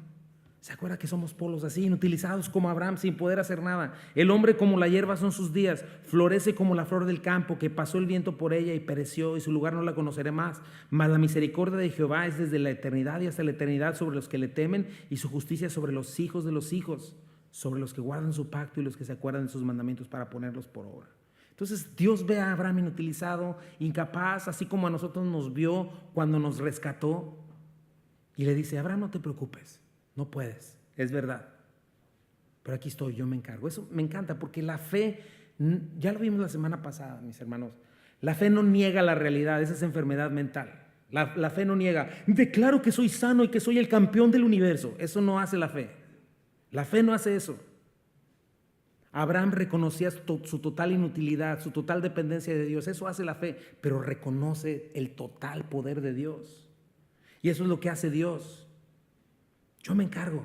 ¿Se acuerda que somos polos así, inutilizados como Abraham, sin poder hacer nada? El hombre como la hierba son sus días, florece como la flor del campo, que pasó el viento por ella y pereció, y su lugar no la conoceré más. Mas la misericordia de Jehová es desde la eternidad y hasta la eternidad sobre los que le temen, y su justicia sobre los hijos de los hijos, sobre los que guardan su pacto y los que se acuerdan de sus mandamientos para ponerlos por obra. Entonces Dios ve a Abraham inutilizado, incapaz, así como a nosotros nos vio cuando nos rescató, y le dice: Abraham, no te preocupes, no puedes, es verdad, pero aquí estoy, yo me encargo. Eso me encanta, porque la fe, ya lo vimos la semana pasada, mis hermanos, la fe no niega la realidad, esa es enfermedad mental. La fe no niega, declaro que soy sano y que soy el campeón del universo. Eso no hace la fe. La fe no hace eso. Abraham reconocía su total inutilidad, su total dependencia de Dios. Eso hace la fe, pero reconoce el total poder de Dios. Y eso es lo que hace Dios. Yo me encargo.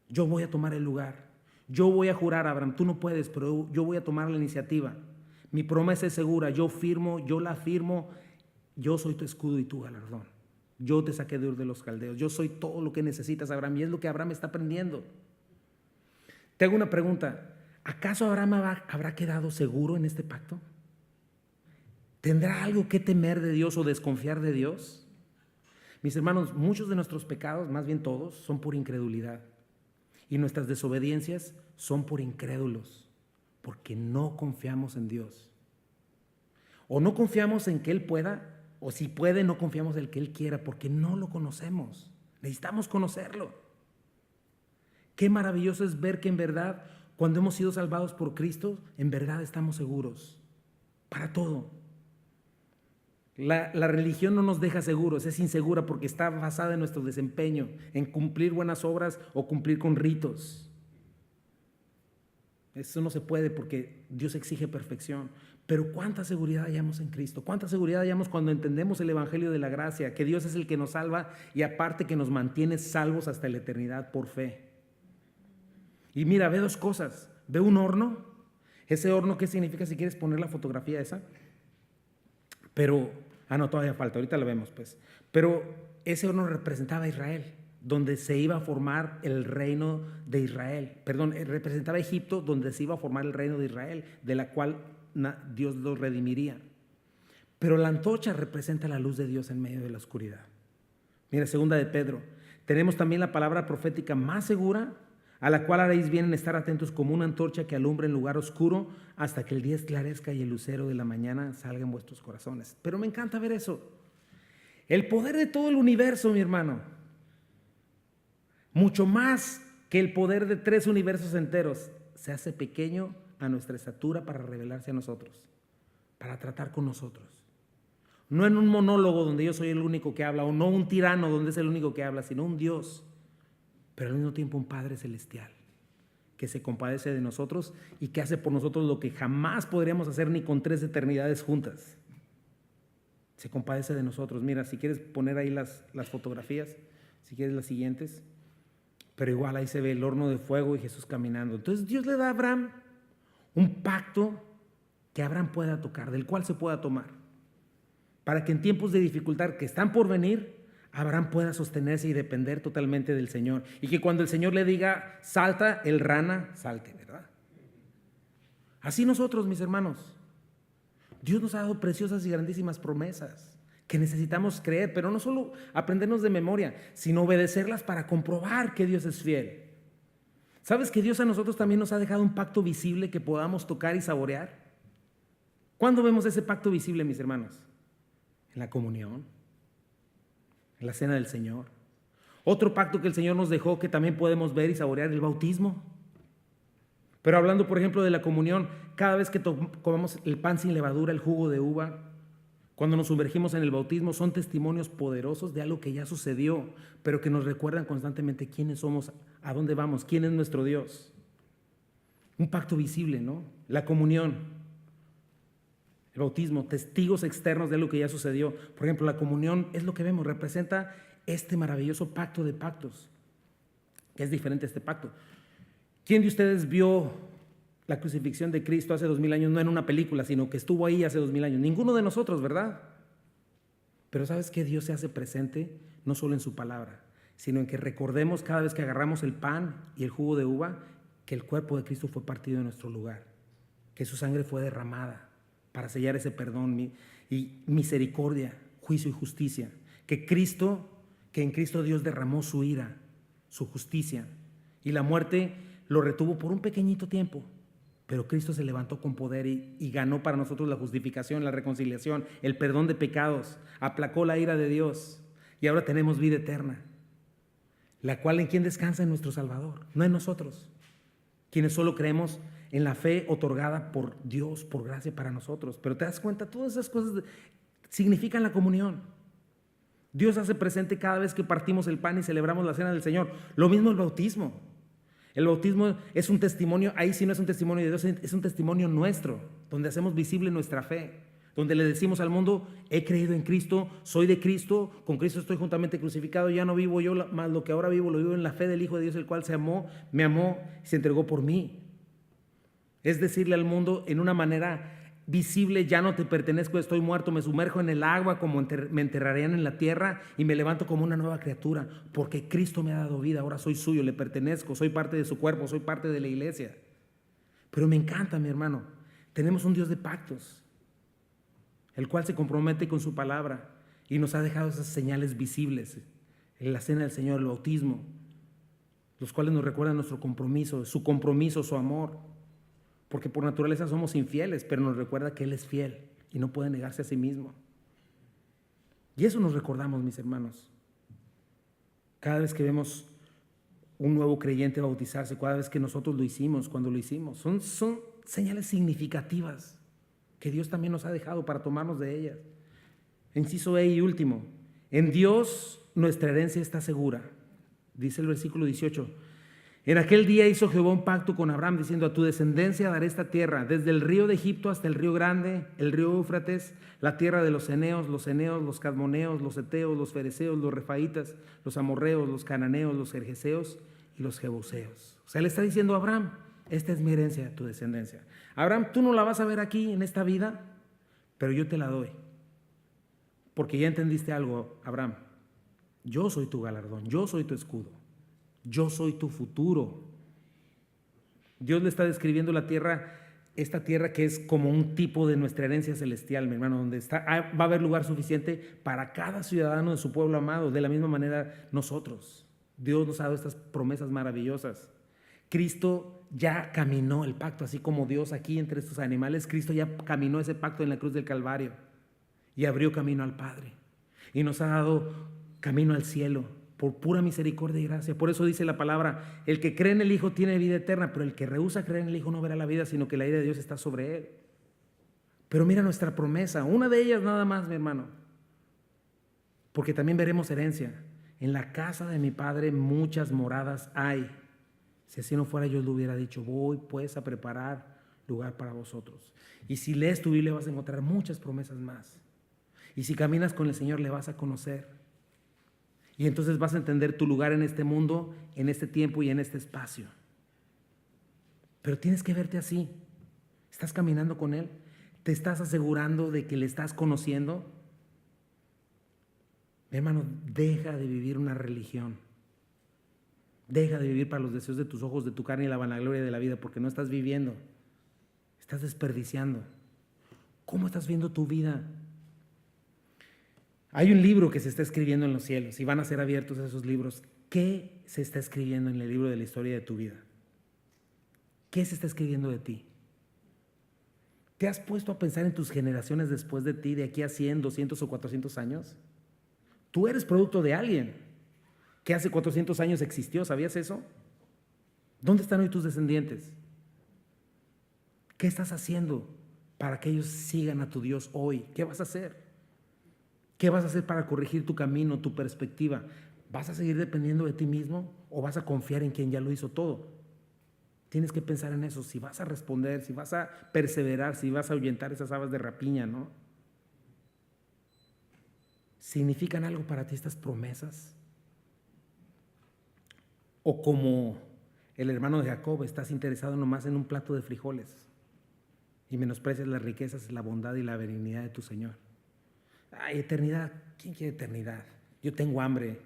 Yo voy a tomar el lugar. Yo voy a jurar, Abraham, tú no puedes, pero yo voy a tomar la iniciativa. Mi promesa es segura. Yo firmo, yo la firmo. Yo soy tu escudo y tu galardón. Yo te saqué de Ur de los Caldeos. Yo soy todo lo que necesitas, Abraham. Y es lo que Abraham está aprendiendo. Te hago una pregunta. ¿Acaso Abraham habrá quedado seguro en este pacto? ¿Tendrá algo que temer de Dios o desconfiar de Dios? Mis hermanos, muchos de nuestros pecados, más bien todos, son por incredulidad. Y nuestras desobediencias son por incrédulos, porque no confiamos en Dios. O no confiamos en que Él pueda, o si puede, no confiamos en que Él quiera, porque no lo conocemos. Necesitamos conocerlo. Qué maravilloso es ver que en verdad, cuando hemos sido salvados por Cristo, en verdad estamos seguros para todo. La religión no nos deja seguros, es insegura porque está basada en nuestro desempeño, en cumplir buenas obras o cumplir con ritos. Eso no se puede porque Dios exige perfección. Pero ¿cuánta seguridad hallamos en Cristo? ¿Cuánta seguridad hallamos cuando entendemos el Evangelio de la gracia? Que Dios es el que nos salva y aparte que nos mantiene salvos hasta la eternidad por fe. Y mira, ve dos cosas. Ve un horno. Ese horno, ¿qué significa? Si quieres poner la fotografía esa. Pero, no, todavía falta, ahorita la vemos pues. Pero ese horno representaba a Israel, donde se iba a formar el reino de Israel. Perdón, representaba a Egipto, donde se iba a formar el reino de Israel, de la cual Dios lo redimiría. Pero la antorcha representa la luz de Dios en medio de la oscuridad. Mira, segunda de Pedro. Tenemos también la palabra profética más segura, a la cual haréis bien en estar atentos como una antorcha que alumbra en lugar oscuro hasta que el día esclarezca y el lucero de la mañana salga en vuestros corazones. Pero me encanta ver eso. El poder de todo el universo, mi hermano, mucho más que el poder de 3 universos enteros, se hace pequeño a nuestra estatura para revelarse a nosotros, para tratar con nosotros. No en un monólogo donde yo soy el único que habla, o no un tirano donde es el único que habla, sino un Dios, pero al mismo tiempo un Padre celestial que se compadece de nosotros y que hace por nosotros lo que jamás podríamos hacer ni con 3 eternidades juntas. Se compadece de nosotros. Mira, si quieres poner ahí las fotografías, si quieres las siguientes, pero igual ahí se ve el horno de fuego y Jesús caminando. Entonces Dios le da a Abraham un pacto que Abraham pueda tocar, del cual se pueda tomar, para que en tiempos de dificultad que están por venir, Abraham pueda sostenerse y depender totalmente del Señor. Y que cuando el Señor le diga, salta, el rana, salte, ¿verdad? Así nosotros, mis hermanos, Dios nos ha dado preciosas y grandísimas promesas que necesitamos creer, pero no solo aprendernos de memoria, sino obedecerlas para comprobar que Dios es fiel. ¿Sabes que Dios a nosotros también nos ha dejado un pacto visible que podamos tocar y saborear? ¿Cuándo vemos ese pacto visible, mis hermanos? En la comunión, en la cena del Señor. Otro pacto que el Señor nos dejó que también podemos ver y saborear, el bautismo. Pero hablando, por ejemplo, de la comunión, cada vez que comamos el pan sin levadura, el jugo de uva, cuando nos sumergimos en el bautismo, son testimonios poderosos de algo que ya sucedió, pero que nos recuerdan constantemente quiénes somos, a dónde vamos, quién es nuestro Dios. Un pacto visible, ¿no? La comunión, el bautismo, testigos externos de algo que ya sucedió. Por ejemplo, la comunión es lo que vemos, representa este maravilloso pacto de pactos, que es diferente a este pacto. ¿Quién de ustedes vio la crucifixión de Cristo hace 2000 años, no en una película, sino que estuvo ahí hace 2000 años? Ninguno de nosotros, ¿verdad? Pero ¿sabes qué? Dios se hace presente no solo en su palabra, sino en que recordemos cada vez que agarramos el pan y el jugo de uva, que el cuerpo de Cristo fue partido en nuestro lugar, que su sangre fue derramada para sellar ese perdón y misericordia, juicio y justicia, que en Cristo Dios derramó su ira, su justicia, y la muerte lo retuvo por un pequeñito tiempo, pero Cristo se levantó con poder y ganó para nosotros la justificación, la reconciliación, el perdón de pecados, aplacó la ira de Dios y ahora tenemos vida eterna, la cual en quien descansa en nuestro Salvador, no en nosotros, quienes solo creemos en la fe otorgada por Dios, por gracia para nosotros. Pero te das cuenta, todas esas cosas significan la comunión. Dios hace presente cada vez que partimos el pan y celebramos la cena del Señor. Lo mismo el bautismo. El bautismo es un testimonio, ahí sí no es un testimonio de Dios, es un testimonio nuestro, donde hacemos visible nuestra fe, donde le decimos al mundo, he creído en Cristo, soy de Cristo, con Cristo estoy juntamente crucificado, ya no vivo yo, más lo que ahora vivo, lo vivo en la fe del Hijo de Dios, el cual me amó y se entregó por mí. Es decirle al mundo en una manera visible, ya no te pertenezco, estoy muerto, me sumerjo en el agua como me enterrarían en la tierra y me levanto como una nueva criatura, porque Cristo me ha dado vida, ahora soy suyo, le pertenezco, soy parte de su cuerpo, soy parte de la iglesia. Pero me encanta, mi hermano, tenemos un Dios de pactos, el cual se compromete con su palabra y nos ha dejado esas señales visibles en la cena del Señor, el bautismo, los cuales nos recuerdan nuestro compromiso, su amor. Porque por naturaleza somos infieles, pero nos recuerda que Él es fiel y no puede negarse a sí mismo. Y eso nos recordamos, mis hermanos. Cada vez que vemos un nuevo creyente bautizarse, cada vez que nosotros lo hicimos, cuando lo hicimos, son señales significativas que Dios también nos ha dejado para tomarnos de ellas. Inciso E y último, en Dios nuestra herencia está segura. Dice el versículo 18. En aquel día hizo Jehová un pacto con Abraham, diciendo, a tu descendencia daré esta tierra, desde el río de Egipto hasta el río grande, el río Éufrates, la tierra de los eneos, los cadmoneos, los heteos, los fereceos, los refaitas, los amorreos, los cananeos, los gergeseos y los jebuseos. O sea, le está diciendo a Abraham, esta es mi herencia, tu descendencia. Abraham, tú no la vas a ver aquí en esta vida, pero yo te la doy. Porque ya entendiste algo, Abraham. Yo soy tu galardón, yo soy tu escudo. Yo soy tu futuro. Dios le está describiendo la tierra, esta tierra que es como un tipo de nuestra herencia celestial, mi hermano, donde va a haber lugar suficiente para cada ciudadano de su pueblo amado. De la misma manera nosotros. Dios nos ha dado estas promesas maravillosas. Cristo ya caminó el pacto, así como Dios aquí entre estos animales, Cristo ya caminó ese pacto en la cruz del Calvario y abrió camino al Padre. Y nos ha dado camino al cielo por pura misericordia y gracia. Por eso dice la palabra, el que cree en el Hijo tiene vida eterna, pero el que rehúsa creer en el Hijo no verá la vida, sino que la ira de Dios está sobre él. Pero mira nuestra promesa, una de ellas nada más, mi hermano, porque también veremos herencia. En la casa de mi Padre muchas moradas hay. Si así no fuera, yo le hubiera dicho, voy pues a preparar lugar para vosotros. Y si lees tu Biblia vas a encontrar muchas promesas más. Y si caminas con el Señor, le vas a conocer. Y entonces vas a entender tu lugar en este mundo, en este tiempo y en este espacio. Pero tienes que verte así. ¿Estás caminando con Él? ¿Te estás asegurando de que le estás conociendo? Mi hermano, deja de vivir una religión. Deja de vivir para los deseos de tus ojos, de tu carne y la vanagloria de la vida, porque no estás viviendo. Estás desperdiciando. ¿Cómo estás viendo tu vida? Hay un libro que se está escribiendo en los cielos y van a ser abiertos esos libros. ¿Qué se está escribiendo en el libro de la historia de tu vida? ¿Qué se está escribiendo de ti? ¿Te has puesto a pensar en tus generaciones después de ti, de aquí a 100, 200 o 400 años? Tú eres producto de alguien que hace 400 años existió, ¿sabías eso? ¿Dónde están hoy tus descendientes? ¿Qué estás haciendo para que ellos sigan a tu Dios hoy? ¿Qué vas a hacer? ¿Qué vas a hacer para corregir tu camino, tu perspectiva? ¿Vas a seguir dependiendo de ti mismo o vas a confiar en quien ya lo hizo todo? Tienes que pensar en eso, si vas a responder, si vas a perseverar, si vas a ahuyentar esas aves de rapiña, ¿no? ¿Significan algo para ti estas promesas? ¿O como el hermano de Jacob, estás interesado nomás en un plato de frijoles y menosprecias las riquezas, la bondad y la benignidad de tu Señor? Ay, eternidad. ¿Quién quiere eternidad? Yo tengo hambre.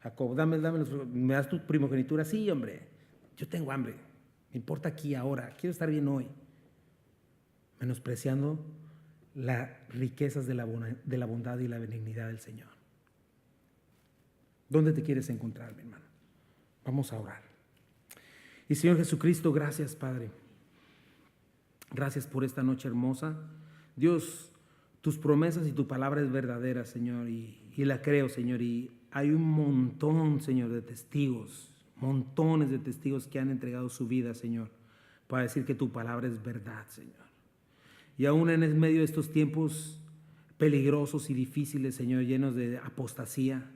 Jacob, ¿me das tu primogenitura? Sí, hombre, yo tengo hambre. Me importa aquí, ahora. Quiero estar bien hoy. Menospreciando las riquezas de la bondad y la benignidad del Señor. ¿Dónde te quieres encontrar, mi hermano? Vamos a orar. Y Señor Jesucristo, gracias, Padre. Gracias por esta noche hermosa. Dios, tus promesas y tu palabra es verdadera, Señor, y la creo, Señor, y hay un montón, Señor, de testigos, montones de testigos que han entregado su vida, Señor, para decir que tu palabra es verdad, Señor. Y aún en medio de estos tiempos peligrosos y difíciles, Señor, llenos de apostasía,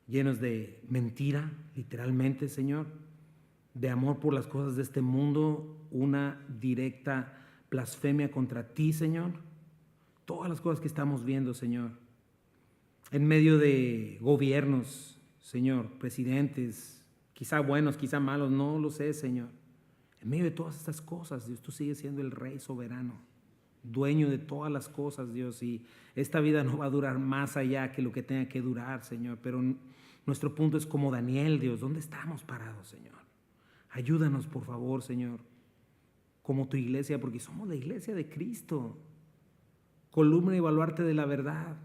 llenos de mentira, literalmente, Señor, de amor por las cosas de este mundo, una directa blasfemia contra ti, Señor. Todas las cosas que estamos viendo, Señor, en medio de gobiernos, Señor, presidentes, quizá buenos, quizá malos, no lo sé, Señor. En medio de todas estas cosas, Dios, tú sigues siendo el Rey soberano, dueño de todas las cosas, Dios, y esta vida no va a durar más allá que lo que tenga que durar, Señor, pero nuestro punto es como Daniel, Dios, ¿dónde estamos parados, Señor? Ayúdanos, por favor, Señor, como tu iglesia, porque somos la iglesia de Cristo, columna y baluarte de la verdad,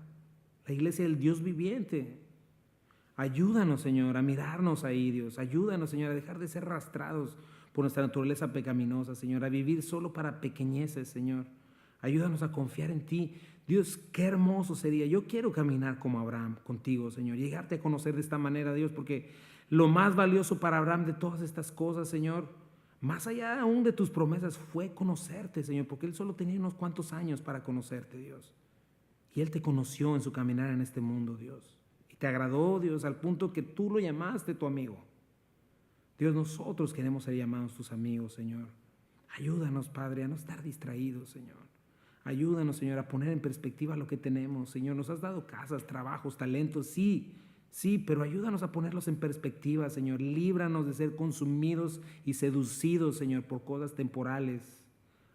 la iglesia del Dios viviente. Ayúdanos, Señor, a mirarnos ahí, Dios. Ayúdanos, Señor, a dejar de ser arrastrados por nuestra naturaleza pecaminosa, Señor, a vivir solo para pequeñeces, Señor. Ayúdanos a confiar en ti. Dios, qué hermoso sería. Yo quiero caminar como Abraham contigo, Señor, llegarte a conocer de esta manera, Dios, porque lo más valioso para Abraham de todas estas cosas, Señor, más allá aún de tus promesas, fue conocerte, Señor, porque él solo tenía unos cuantos años para conocerte, Dios. Y él te conoció en su caminar en este mundo, Dios. Y te agradó, Dios, al punto que tú lo llamaste tu amigo. Dios, nosotros queremos ser llamados tus amigos, Señor. Ayúdanos, Padre, a no estar distraídos, Señor. Ayúdanos, Señor, a poner en perspectiva lo que tenemos. Señor, nos has dado casas, trabajos, talentos, sí, pero ayúdanos a ponerlos en perspectiva, Señor. Líbranos de ser consumidos y seducidos, Señor, por cosas temporales.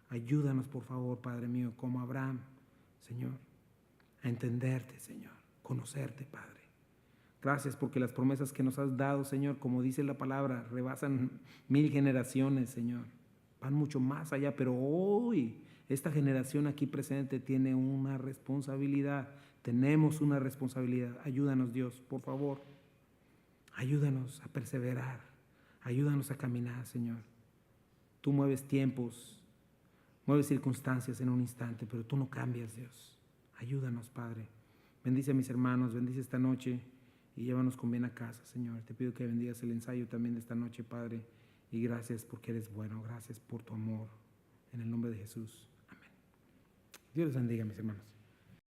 Ayúdanos, por favor, Padre mío, como Abraham, Señor, a entenderte, Señor, conocerte, Padre. Gracias porque las promesas que nos has dado, Señor, como dice la palabra, rebasan 1000 generaciones, Señor. Van mucho más allá, pero hoy esta generación aquí presente tiene una responsabilidad. Tenemos una responsabilidad. Ayúdanos, Dios, por favor. Ayúdanos a perseverar. Ayúdanos a caminar, Señor. Tú mueves tiempos, mueves circunstancias en un instante, pero tú no cambias, Dios. Ayúdanos, Padre. Bendice a mis hermanos, bendice esta noche y llévanos con bien a casa, Señor. Te pido que bendigas el ensayo también de esta noche, Padre. Y gracias porque eres bueno. Gracias por tu amor. En el nombre de Jesús. Amén. Dios les bendiga, mis hermanos.